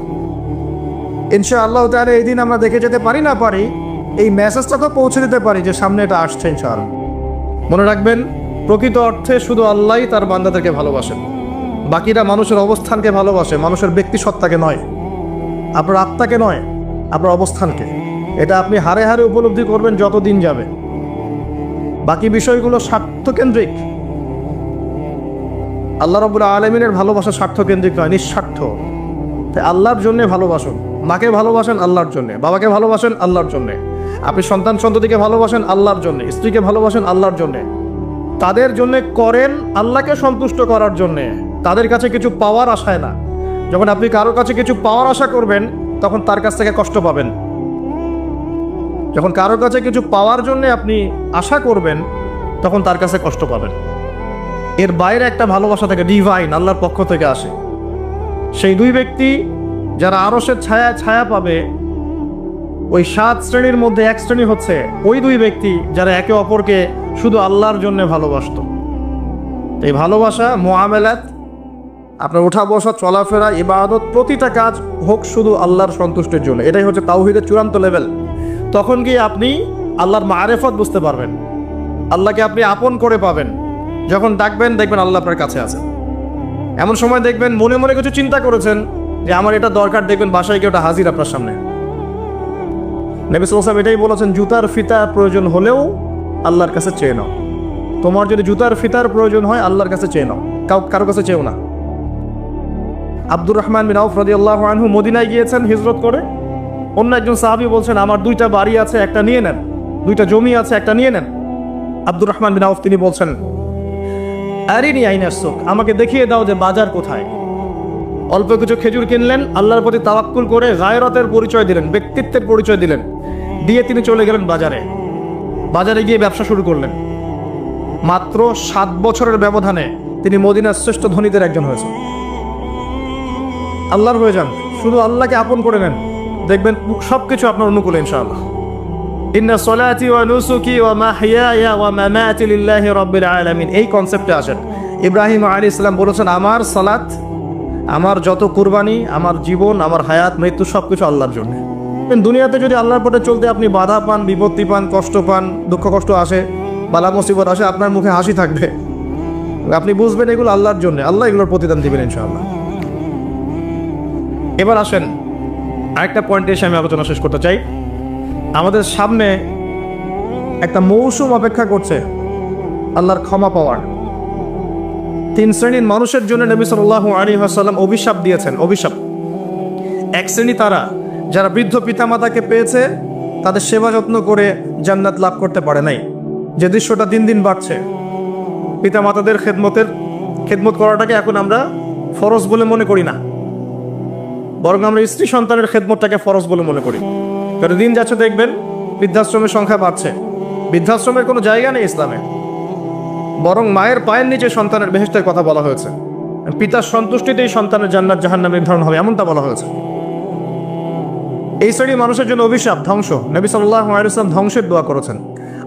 ইনশাআল্লাহ তাআলা এই দিন আমরা দেখে যেতে পারি না পারি, এই মেসেজটা তো পৌঁছে দিতে পারি যে সামনে এটা আসছে ইনশাআল্লাহ। মনে রাখবেন, প্রকৃত অর্থে শুধু আল্লাহই তার বান্দাদেরকে ভালোবাসেন, বাকিরা মানুষের অবস্থানকে ভালোবাসে, মানুষের ব্যক্তি সত্তাকে নয়, আপনার আত্মাকে নয়, আপনার অবস্থানকে। এটা আপনি হারে হারে উপলব্ধি করবেন যত দিন যাবে। বাকি বিষয়গুলো স্বার্থকেন্দ্রিক। আল্লাহ রাব্বুল আলামিনের ভালোবাসা স্বার্থকেন্দ্রিক নয়, নিঃস্বার্থ। তাই আল্লাহর জন্যে ভালোবাসুন। মাকে ভালোবাসেন আল্লাহর জন্যে, বাবাকে ভালোবাসেন আল্লাহর জন্যে, আপনি সন্তান সন্ততিকে ভালোবাসেন আল্লাহর জন্যে, স্ত্রীকে ভালোবাসেন আল্লাহর জন্যে। তাদের জন্যে করেন আল্লাহকে সন্তুষ্ট করার জন্যে, তাদের কাছে কিছু পাওয়ার আশায় না। যখন আপনি কারোর কাছে কিছু পাওয়ার আশা করবেন তখন তার কাছ থেকে কষ্ট পাবেন। যখন কারোর কাছে কিছু পাওয়ার জন্য আপনি আশা করবেন তখন তার কাছে কষ্ট পাবেন। এর বাইরে একটা ভালোবাসা থেকে, ডিভাইন, আল্লাহর পক্ষ থেকে আসে। সেই দুই ব্যক্তি যারা আরশের ছায়া পাবে, ওই 7 শ্রেণীর মধ্যে এক শ্রেণী হচ্ছে ওই দুই ব্যক্তি যারা একে অপরকে শুধু আল্লাহর জন্য ভালোবাসত। এই ভালোবাসা, মুআমালাত, আপনার ওঠা বসা, চলাফেরা, ইবাদত, প্রতিটা কাজ হোক শুধু আল্লাহর সন্তুষ্টির জন্য। এটাই হচ্ছে তাওহীদের চূড়ান্ত লেভেল। তখন গিয়ে আপনি আল্লাহর মারিফত বুঝতে পারবেন, আল্লাহকে আপনি আপন করে পাবেন। যখন ডাকবেন দেখবেন আল্লাহ আপনার কাছে আছে। এমন সময় দেখবেন মনে মনে কিছু চিন্তা করেছেন যে আমার এটা দরকার, দেখবেন বাসায় গিয়ে ওটা হাজির আপনার সামনে। নবী সাল্লাল্লাহু আলাইহি ওয়াসাল্লাম এটাই বলেছেন, জুতার ফিতার প্রয়োজন হলেও আল্লাহর কাছে চেয়ে নাও। তোমার যদি জুতার ফিতার প্রয়োজন হয় আল্লাহর কাছে চেয়ে নাও, কারো কাছে চেয়েও না। আব্দুর রহমান বিন আউফ রাদিয়াল্লাহু আনহু মদিনায় গিয়েছেন হিজরত করে। অন্য একজন সাহাবী বলছেন, আমার 2টা বাড়ি আছে, একটা নিয়ে নেন, 2টা জমি আছে, একটা নিয়ে নেন। আব্দুর রহমান বিন আউফ তিনি বলছেন, আরিনি আইনাস সুক, আমাকে দেখিয়ে দাও যে বাজার কোথায়। অল্প কিছু খেজুর কিনলেন, আল্লাহর প্রতি তাওয়াক্কুল করে গায়রাতের পরিচয় দিলেন, ব্যক্তিত্বের পরিচয় দিলেন, দিয়ে তিনি চলে গেলেন বাজারে। বাজারে গিয়ে ব্যবসা শুরু করলেন। মাত্র 7 বছরের ব্যবধানে তিনি মদিনার শ্রেষ্ঠ ধনীদের একজন হয়েছেন। আল্লাহর হয়ে যান, শুধু আল্লাহকে আপন করে নেন, দেখবেন সবকিছু আপনার অনুকূলে ইনশাআল্লাহ। ইন্না সলাতি ওয়া নুসুকি ওয়া মাহইয়ায়া ওয়া মামাতি লিল্লাহি রাব্বিল আলামিন, এই কনসেপ্টে আসেন। ইব্রাহিম আলাইহিস সালাম বলেছেন, আমার সালাত, আমার যত কুরবানি, আমার জীবন, আমার হায়াত, মৃত্যু সবকিছু আল্লাহর জন্য। দুনিয়াতে যদি আল্লাহর পথে চলতে আপনি বাধা পান, বিপত্তি পান, কষ্ট পান, দুঃখ কষ্ট আসে, বালা মুসিবত আসে, আপনার মুখে হাসি থাকবে। আপনি বুঝবেন এগুলো আল্লাহর জন্য, আল্লাহ এগুলোর প্রতিদান দিবেন ইনশাআল্লাহ। এবার আসেন আরেকটা পয়েন্টে এসে আমি আলোচনা শেষ করতে চাই। আমাদের সামনে একটা মৌসুম অপেক্ষা করছে আল্লাহর ক্ষমা পাওয়ার। 3 শ্রেণীর মানুষের জন্য নবী সাল্লাল্লাহু আলাইহি ওয়াসাল্লাম অভিশাপ দিয়েছেন। অভিশাপ, এক শ্রেণী তারা যারা বৃদ্ধ পিতামাতাকে পেয়েছে, তাদের সেবা যত্ন করে জান্নাত লাভ করতে পারে নাই। যে দৃশ্যটা দিন দিন বাড়ছে, পিতামাতাদের খেদমত করাটাকে এখন আমরা ফরজ বলে মনে করি না, বরং আমরা স্ত্রী সন্তানের খেদমতটাকে ফরজ বলে মনে করি। কারণ দিন যাচ্ছে দেখবেন বৃদ্ধাশ্রমের সংখ্যা বাড়ছে। বৃদ্ধাশ্রমের কোনো জায়গা নেই ইসলামে, বরং মায়ের পায়ের নিচে সন্তানের বেহেশতের কথা বলা হয়েছে। পিতার সন্তুষ্টিতেই সন্তানের জান্নাত জাহান্নাম নির্ধারণ হবে, এমনটা বলা হয়েছে। এই শ্রেণী মানুষের জন্য অভিশাপ, ধ্বংস। নবী সাল্লাল্লাহু আলাইহি ওয়াসাল্লাম ধ্বংসের দোয়া করেছেন।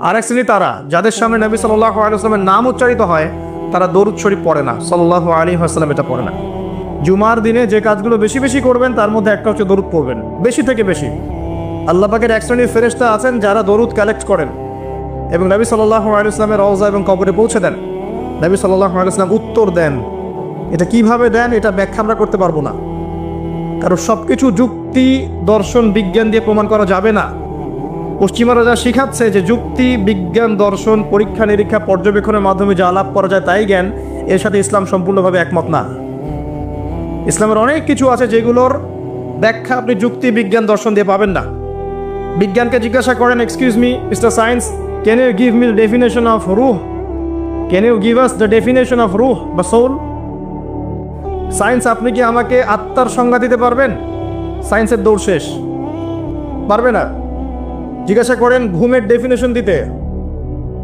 আর এক শ্রেণী তারা যাদের সামনে নবী সাল্লাল্লাহু আলাইহি ওয়াসাল্লামের নাম উচ্চারিত হয়, তারা দরুদ শরীফ পড়ে না, সাল্লাল্লাহু আলাইহি ওয়াসাল্লাম এটা পড়ে না। জুমার দিনে যে কাজগুলো বেশি বেশি করবেন তার মধ্যে একটা হচ্ছে দরুদ পড়বেন, বেশি থেকে বেশি। আল্লাহ পাকের এক শ্রেণীর ফেরেশতা আছেন যারা দরুদ কালেক্ট করেন এবং নবী সাল্লাল্লাহু আলাইহি ওয়াসাল্লামের রওজা এবং কবরে পৌঁছে দেন। নবী সাল্লাল্লাহু আলাইহি ওয়াসাল্লাম উত্তর দেন। এটা কিভাবে দেন এটা ব্যাখ্যা আমরা করতে পারবো না, কারণ সবকিছু যুক্তি, দর্শন, বিজ্ঞান দিয়ে প্রমাণ করা যাবে না। পশ্চিমারা যা শিখাচ্ছে যে যুক্তি, বিজ্ঞান, দর্শন, পরীক্ষা নিরীক্ষা, পর্যবেক্ষণের মাধ্যমে যা লাভ করা যায় তাই জ্ঞান, এর সাথে ইসলাম সম্পূর্ণভাবে একমত না। ইসলামের অনেক কিছু আছে যেগুলোর ব্যাখ্যা আপনি যুক্তি, বিজ্ঞান, দর্শন দিয়ে পাবেন না। বিজ্ঞানকে জিজ্ঞাসা করেন, excuse me mister science, can you give me definition of রুহ? Can you give us the definition of রুহ বা সোল? সায়েন্স, আপনি কি আমাকে আত্মার সংজ্ঞা দিতে পারবেন? সায়েন্সের দৌড় শেষ, পারবে না। জিজ্ঞাসা করেন ঘুমের ডেফিনেশন দিতে,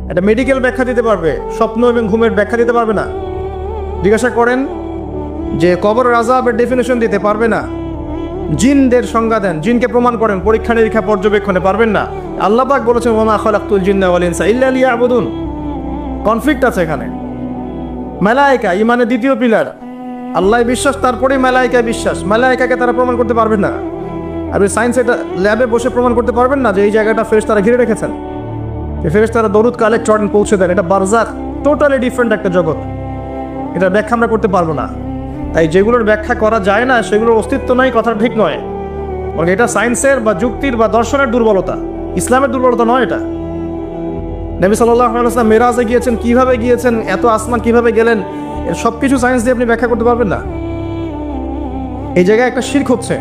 একটা মেডিকেল ব্যাখ্যা দিতে পারবে, স্বপ্ন এবং ঘুমের ব্যাখ্যা দিতে পারবে না। জিজ্ঞাসা করেন যে কবরের আযাবের ডেফিনেশন দিতে পারবে না। জিনদের সংজ্ঞা দেন, জিনকে প্রমাণ করেন পরীক্ষা নিরীক্ষা পর্যবেক্ষণে, পারবেন না। আল্লাহ পাক বলেছেন ওয়া মা খালাকতুল জিন্না ওয়াল ইনসা ইল্লা লিয়াবুদুন। কনফ্লিক্ট আছে এখানে। মালায়েকা ইমানের দ্বিতীয় পিলার, আল্লাহ বিশ্বাস, তারপরে মালায়েকা বিশ্বাস। মালায়েকাকে তারা প্রমাণ করতে পারবেন না। আর সায়েন্স এটা ল্যাবে বসে প্রমাণ করতে পারবেন না যে এই জায়গাটা ফেরেশতারা ঘিরে রেখেছেন। এই ফেরেশতারা দরুদ কালেক্ট করেন, পৌঁছে দেন। এটা বারজাখ, টোটালি ডিফারেন্ট একটা জগৎ। এটা ব্যাখ্যা আমরা করতে পারবো না। তাই যেগুলোর ব্যাখ্যা করা যায় না সেগুলোর অস্তিত্ব নাই, কথা ঠিক নয়। বরং এটা সায়েন্সের বা যুক্তির বা দর্শনের দুর্বলতা, ইসলামের দুর্বলতা নয় এটা। নবী সাল্লাল্লাহু আলাইহি ওয়াসাল্লাম মেরাজে গিয়েছেন, কিভাবে গিয়েছেন, এত আসমান কিভাবে গেলেন, এর সব কিছু সায়েন্স দিয়ে আপনি ব্যাখ্যা করতে পারবেন না। এই জায়গায় একটা শিরক হচ্ছে।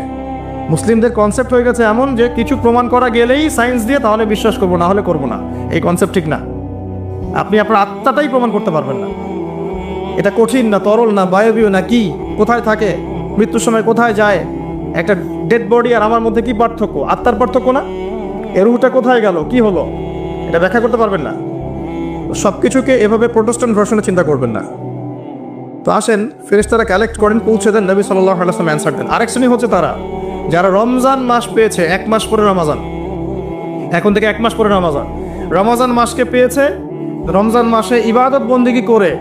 মুসলিমদের কনসেপ্ট হয়ে গেছে এমন যে কিছু প্রমাণ করা গেলেই সায়েন্স দিয়ে তাহলে বিশ্বাস করবো, না হলে করবো না। এই কনসেপ্ট ঠিক না। আপনি আপনার আত্মাটাই প্রমাণ করতে পারবেন না। এটা কঠিন না, তরল না, বায়বীয় না, কি কোথায় থাকে, মৃত্যুর সময় কোথায় যায়, একটা ডেড বডি আর আমার মধ্যে কি পার্থক্য? আত্মার পার্থক্য না? এর রুহটা কোথায় গেল, কি হলো, এটা ব্যাখ্যা করতে পারবেন না। সব কিছুকে এভাবে প্রোটেস্ট্যান্ট ভার্সনে চিন্তা করবেন না। তো আসেন, ফেরেশতারা কালেক্ট করেন, পৌঁছে দেন, নবী সাল্লাল্লাহু আলাইহি ওয়াসাল্লাম অ্যানসার দেন। আরেক শ্রেণী হচ্ছে তারা যারা রমজান মাস পেয়েছে, 1 মাস পরে রমাজান, এখন থেকে 1 মাস পরে রমাজান, রমজান মাসকে পেয়েছে, রমজান মাসে ইবাদত বন্দেগী করে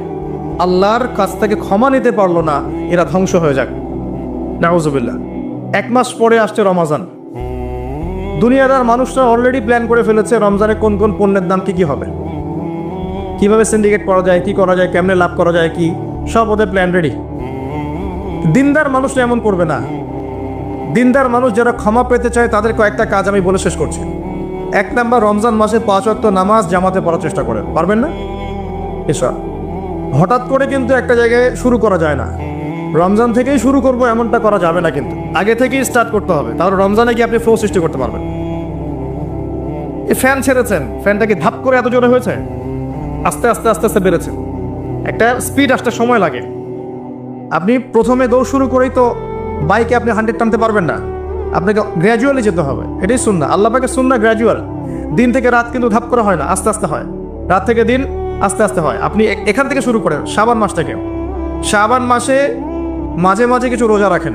আল্লাহর কাছ থেকে ক্ষমা নিতে পারলো না, এরা ধ্বংস হয়ে যাক, নাউজুবিল্লাহ। 1 মাস পরে আসছে রমজান। দুনিয়াদার মানুষরা অলরেডি প্ল্যান করে ফেলেছে রমজানে কোন কোন পণ্যের দাম কি হবে, কিভাবে সিন্ডিকেট করা যায়, কি করা যায়, কেমনে লাভ করা যায়, কি সব ওদের প্ল্যান রেডি। দিনদার মানুষরা এমন করবে না। দিনদার মানুষ যারা ক্ষমা পেতে চায় তাদের কয়েকটা কাজ আমি বলে শেষ করছি। 1 নাম্বার, রমজান মাসে 5 ওয়াক্ত নামাজ জামাতে পড়ার চেষ্টা করেন। পারবেন না? এসব হঠাৎ করে কিন্তু একটা জায়গায় শুরু করা যায় না। রমজান থেকেই শুরু করব এমনটা করা যাবে না, কিন্তু আগে থেকেই স্টার্ট করতে হবে, তাহলে রমজানে কি আপনি ফ্লো সৃষ্টি করতে পারবেন। এই ফ্যান ছেড়েছেন, ফ্যানটা কি ধাপ করে এত জোরে হয়েছে? আস্তে আস্তে আস্তে আস্তে বেড়েছে। একটা স্পিড আসতে সময় লাগে। আপনি প্রথমে দৌড় শুরু করেই তো বাইকে আপনি 100 টানতে পারবেন না, আপনাকে গ্র্যাজুয়ালি যেতে হবে। এটাই সুন্নাহ, আল্লাহ পাকের সুন্নাহ গ্র্যাজুয়াল। দিন থেকে রাত কিন্তু ধাপ করে হয় না, আস্তে আস্তে হয়। রাত থেকে দিন আস্তে আস্তে হয়। আপনি এখান থেকে শুরু করেন, শাবান মাস থেকে। শাবান মাসে মাঝে মাঝে কিছু রোজা রাখেন,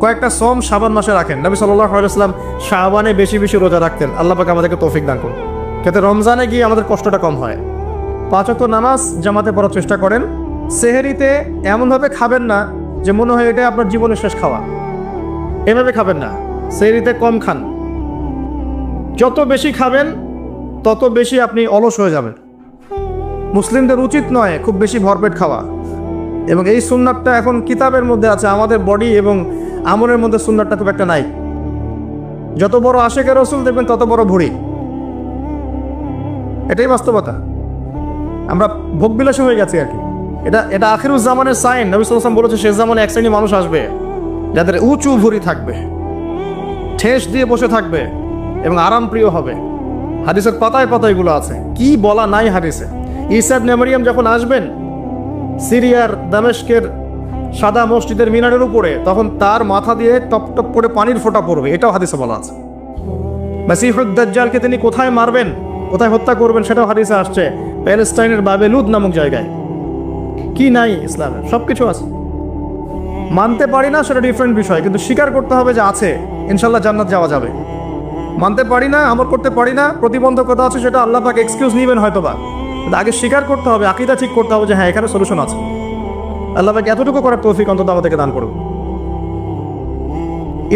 কয়েকটা সম শাবান মাসে রাখেন। নবী সাল্লাল্লাহু আলাইহি ওয়াসাল্লাম শাবানে বেশি বেশি রোজা রাখতেন। আল্লাহ পাক আমাদেরকে তৌফিক দান করুন, যাতে রমজানে গিয়ে আমাদের কষ্টটা কম হয়। 5 ওয়াক্ত নামাজ জামাতে পড়ার চেষ্টা করেন। সেহরিতে এমনভাবে খাবেন না যে মনে হয় এটা আপনার জীবনের শেষ খাওয়া, এভাবে খাবেন না। সেহরিতে কম খান, যত বেশি খাবেন তত বেশি আপনি অলস হয়ে যাবেন। মুসলিমদের উচিত নয় খুব বেশি ভরপেট খাওয়া, এবং এই সুন্নাতটা এখন কিতাবের মধ্যে আছে, আমাদের বডি এবং আমলের মধ্যে সুন্নাতটা খুব একটা নাই। যত বড় আশেকে রসুল দেখবেন তত বড় ভুঁড়ি, এটাই বাস্তবতা। আমরা ভোগবিলাসী হয়ে গেছি আর কি। এটা আখিরুজ জামানের সাইন। নবী সাল্লাল্লাহু আলাইহি ওয়াসাল্লাম বলেছে শেষ জামানে এক শ্রেণী মানুষ আসবে যাদের উঁচু ভুঁড়ি থাকবে, ঠেস দিয়ে বসে থাকবে এবং আরাম প্রিয় হবে। হাদিসের পাতায় পাতায় এগুলো আছে, কি বলা নাই হাদিসে। ঈসা ইবনে মারইয়াম যখন আসবেন সিরিয়ার দামেস্কের সাদা মসজিদের মিনারের উপরে, তখন তার মাথা দিয়ে টপ টপ করে পানির ফোঁটা পড়বে, এটাও হাদিসে বলা আছে। মাসিহুদ দাজ্জালকে তিনি কোথায় মারবেন, কোথায় হত্যা করবেন, সেটাও হাদিসে আসছে, প্যালেস্টাইনের বাবেলুদ নামক জায়গায়। কি নাই ইসলামের? সব কিছু আছে। মানতে পারি না সেটা ডিফারেন্ট বিষয়, কিন্তু স্বীকার করতে হবে যে আছে, ইনশাল্লাহ জান্নাত যাওয়া যাবে। মানতে পারি না, আমল করতে পারি না, প্রতিবন্ধকতা আছে, সেটা আল্লাহ পাক এক্সকিউজ নিবেন হয়তোবা, কিন্তু আগে স্বীকার করতে হবে, আকীদা ঠিক করতে হবে যে হ্যাঁ এখানে সলিউশন আছে। আল্লাহ পাক এতটুকু করার তৌফিক অন্তত আমাদেরকে দান করুন।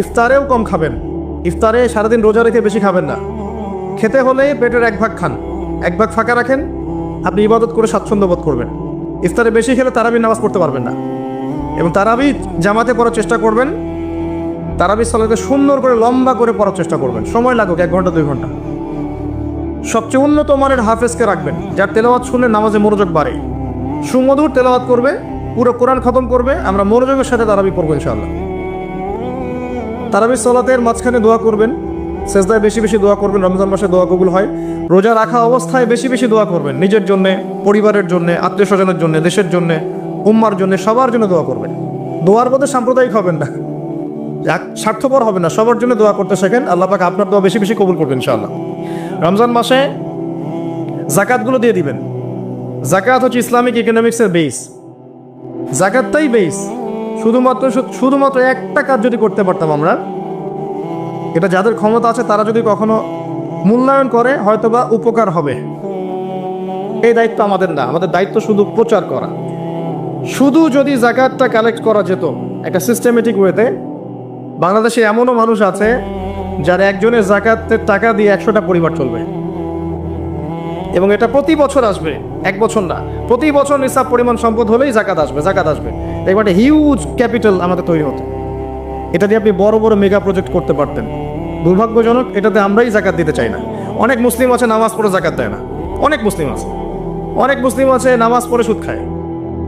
ইফতারেও কম খাবেন, ইফতারে সারাদিন রোজা রেখে বেশি খাবেন না। খেতে হলে পেটের 1 ভাগ খান, 1 ভাগ ফাঁকা রাখেন, আপনি ইবাদত করে স্বাচ্ছন্দ্য বোধ করবেন। ইফতারে বেশি খেলে তারাবির নামাজ পড়তে পারবেন না, এবং তারাবি জামাতে পড়ার চেষ্টা করবেন। তারাবি সালাতে সুন্দর করে লম্বা করে পড়ার চেষ্টা করবেন, সময় লাগুক 1 ঘন্টা 2 ঘন্টা। সবচেয়ে উন্নত মানের হাফেজকে রাখবেন, যার তেলাওয়াত শুনলে নামাজে মনোযোগ বাড়ে, সুমধুর তেলাওয়াত করবে, পুরো কোরআন খতম করবে। আমরা মনোযোগের সাথে তারাবি পড়বো ইনশাআল্লাহ। তারাবি সালাতের মাঝখানে দোয়া করবেন, সেজদায় বেশি বেশি দোয়া করবেন, রমজান মাসে দোয়া কবুল হয়। রোজা রাখা অবস্থায় বেশি বেশি দোয়া করবেন, নিজের জন্য, পরিবারের জন্য, আত্মীয় স্বজনের জন্য, দেশের জন্য, উম্মার জন্য, সবার জন্য দোয়া করবেন। দোয়ার মধ্যে সাম্প্রদায়িক হবেন না, স্বার্থপর হবেন না, সবার জন্য দোয়া করতে শেখেন। আল্লাহ পাক আপনার দোয়া বেশি বেশি কবুল করবেন ইনশাআল্লাহ। রমজান মাসে জাকাতগুলো দিয়ে দিবেন। জাকাত হচ্ছে ইসলামিক ইকোনমিক্সের বেস, জাকাতটাই বেস। শুধুমাত্র একটা কাজ যদি করতে পারতাম আমরা, এটা যাদের ক্ষমতা আছে তারা যদি কখনো মূল্যায়ন করে হয়তোবা উপকার হবে। এই দায়িত্ব আমাদের না, আমাদের দায়িত্ব শুধু প্রচার করা। শুধু যদি জাকাতটা কালেক্ট করা যেত একটা সিস্টেমেটিক ওয়েতে, বাংলাদেশে এমনও মানুষ আছে যার একজনের জাকাতের টাকা দিয়ে 100টা পরিবার চলবে, এবং এটা প্রতি বছর আসবে, 1 বছর না, প্রতি বছর নিসাব পরিমাণ সম্পদ হলেই জাকাত আসবে। এবার একটা হিউজ ক্যাপিটাল আমাদের তৈরি হতো। এটা দিয়ে আপনি বড় বড় মেগা প্রজেক্ট করতে পারতেন। দুর্ভাগ্যজনক, এটাতে আমরাই জাকাত দিতে চাই না। অনেক মুসলিম আছে নামাজ পড়ে জাকাত দেয় না, অনেক মুসলিম আছে নামাজ পড়ে সুদ খায়,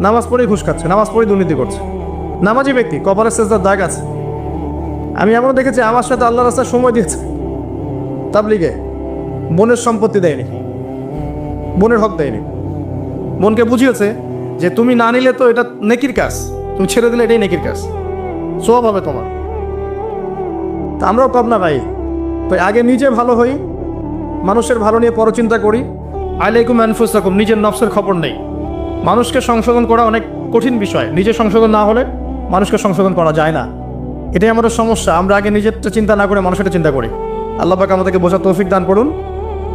নামাজ পড়েই ঘুষ খাচ্ছে, নামাজ পড়েই দুর্নীতি করছে। নামাজি ব্যক্তি, কপালের সেজদার দাগ আছে। আমি এমন দেখেছি আমার সাথে আল্লাহ রাস্তায় সময় দিয়েছে তাবলিগে, বোনের সম্পত্তি দেয়নি, বোনের হক দেয়নি, বোনকে বুঝিয়েছে যে তুমি না নিলে তো এটা নেকির কাজ, তুমি ছেড়ে দিলে এটাই নেকির কাজ, সওয়াব হবে তোমার। তা আমরাও কম না ভাই, তো আগে নিজে ভালো হই, মানুষের ভালো নিয়ে পরচিন্তা করি। আলাইকুম আনফুসাকুম, নিজের নফসের খবর নেই। মানুষকে সংশোধন করা অনেক কঠিন বিষয়, নিজে সংশোধন না হলে মানুষকে সংশোধন করা যায় না। এটাই আমাদের সমস্যা, আমরা আগে নিজেরটা চিন্তা না করে মানুষেরটা চিন্তা করি। আল্লাহ পাক আমাদেরকে বোঝার তৌফিক দান করুন,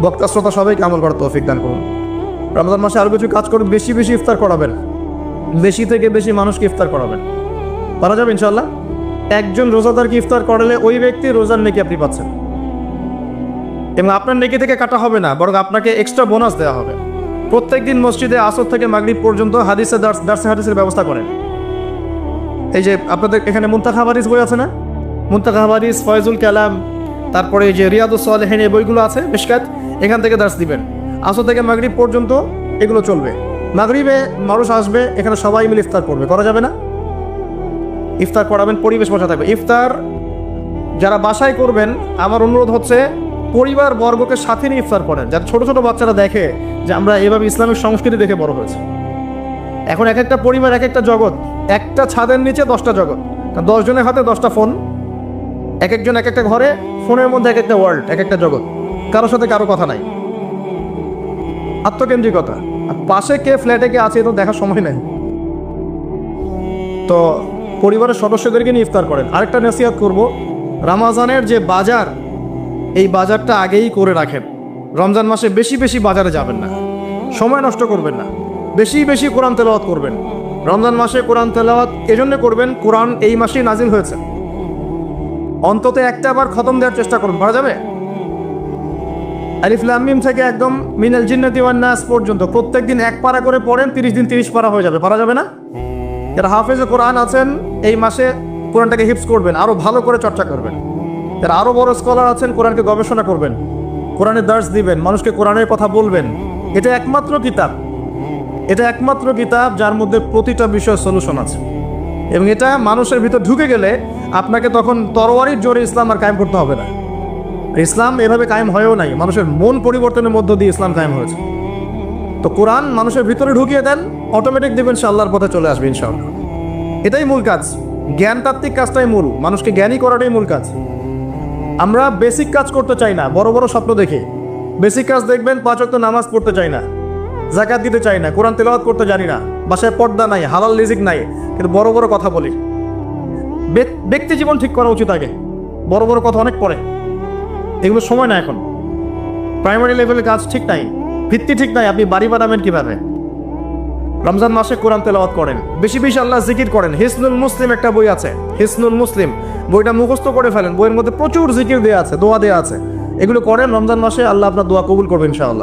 বক্তা শ্রোতা সবাইকে আমল করার তৌফিক দান করুন। রমজান মাসে আরও কিছু কাজ করুন, বেশি বেশি ইফতার করাবেন, বেশি থেকে বেশি মানুষকে ইফতার করাবেন, পারা যাবে ইনশাআল্লাহ। একজন রোজাদারকে ইফতার করালে ওই ব্যক্তি রোজার নেকি আপনি পাচ্ছেন, এবং আপনার নেকি থেকে কাটা হবে না, বরং আপনাকে এক্সট্রা বোনাস দেওয়া হবে। প্রত্যেকদিন মসজিদে আসর থেকে মাগরিব পর্যন্ত দার্সে হাদিসের ব্যবস্থা করেন। এই যে আপনাদের এখানে মুনতাখাব হাদিস বই আছে না, মুনতাখাব হাদিস, ফয়জুল কালাম, তারপরে এই যে রিয়াদুস সালেহিন, এই বইগুলো আছে, মিশকাত, এখান থেকে দার্স দিবেন। আসর থেকে মাগরিব পর্যন্ত এগুলো চলবে। মাগরিবে মানুষ আসবে, এখানে সবাই মিলে ইফতার করবে, করা যাবে না? ইফতার করাবেন, পরিবেশ বসা থাকবে। ইফতার যারা বাসায় করবেন, আমার অনুরোধ হচ্ছে পরিবার বর্গকে সাথে নিয়ে ইফতার করেন, যাতে ছোট ছোট বাচ্চারা দেখে যে আমরা এভাবে ইসলামিক সংস্কৃতি দেখে বড় হয়েছে। এখন এক একটা পরিবার এক একটা জগৎ, একটা ছাদের নিচে 10টা জগৎ, 10 জনের হাতে 10টা ফোন, এক একজন এক একটা ঘরে, ফোনের মধ্যে এক একটা ওয়ার্ল্ড, এক একটা জগৎ, কারোর সাথে কারো কথা নাই, আত্মকেন্দ্রিকতা। আর পাশে কে ফ্ল্যাটে কে আছে এটা দেখার সময় নেই। তো পরিবারের সদস্যদেরকে নিয়ে ইফতার করেন। আরেকটা নসিহত করব, রমজানের যে বাজার, এই বাজারটা আগেই করে রাখেন। রমজান মাসে বেশি বেশি বাজারে যাবেন না, সময় নষ্ট করবেন না, বেশি বেশি কোরআন তেলাওয়াত করবেন। রমজান মাসে কোরআন তেলাওয়াত এজন্য করবেন, কোরআন এই মাসেই নাজিল হয়েছে, অন্তত একটা বার খতম দেওয়ার চেষ্টা করুন, পারা যাবে? আলিফ লাম মিম থেকে একদম মিনাল জিন্নাতি ওয়ান নাস পর্যন্ত প্রত্যেকদিন 1 পারা করে পড়েন, 30 দিন 30 পারা হয়ে যাবে, পারা যাবে না? যারা হাফেজে কোরআন আছেন এই মাসে কোরআনটাকে হিফজ করবেন, আরও ভালো করে চর্চা করবেন। যারা আরও বড় স্কলার আছেন কোরআনকে গবেষণা করবেন, কোরআনের দার্স দিবেন, মানুষকে কোরআনের কথা বলবেন। এটা একমাত্র কিতাব যার মধ্যে প্রতিটা বিষয়ের সলিউশন আছে। এবং এটা মানুষের ভিতর ঢুকে গেলে আপনাকে তখন তরোয়ারির জোরে ইসলাম আর কায়েম করতে হবে না। ইসলাম এভাবে কায়েম হয়েও নাই, মানুষের মন পরিবর্তনের মধ্য দিয়ে ইসলাম কায়েম হয়েছে। তো কোরআন মানুষের ভিতরে ঢুকিয়ে দেন, অটোমেটিক দেখবেন সে আল্লাহর পথে চলে আসবে ইনশাআল্লাহ। এটাই মূল কাজ, জ্ঞানতাত্ত্বিক কাজটাই মূল, মানুষকে জ্ঞানী করাটাই মূল কাজ। আমরা বেসিক কাজ করতে চাই না, বড় বড় স্বপ্ন দেখি। বেসিক কাজ দেখবেন 5 ওয়াক্ত নামাজ পড়তে চাই না, যাকাত দিতে চাই না, কোরআন তেলাওয়াত করতে জানি না, বাসায় পর্দা নাই, হালাল রিজিক নাই, কিন্তু বড় বড় কথা বলি। ব্যক্তি জীবন ঠিক করা উচিত আগে, বড় বড় কথা অনেক পরে। এগুলো সময় না এখন, প্রাইমারি লেভেলের কাজ ঠিক নাই, ভিত্তি ঠিক নাই, আপনি বাড়ি বানাবেন কিভাবে? রমজান মাসে কোরআন তেলাওয়াত করেন, বেশি বেশি আল্লাহ জিকির করেন। হিসনুল মুসলিম একটা বই আছে, হিসনুল মুসলিম, বইটা মুখস্থ করে ফেলেন। বইয়ের মধ্যে প্রচুর জিকির দেওয়া আছে, দোয়া দেওয়া আছে, এগুলো করেন রমজান মাসে, আল্লাহ আপনার দোয়া কবুল করবেন ইনশাআল্লাহ।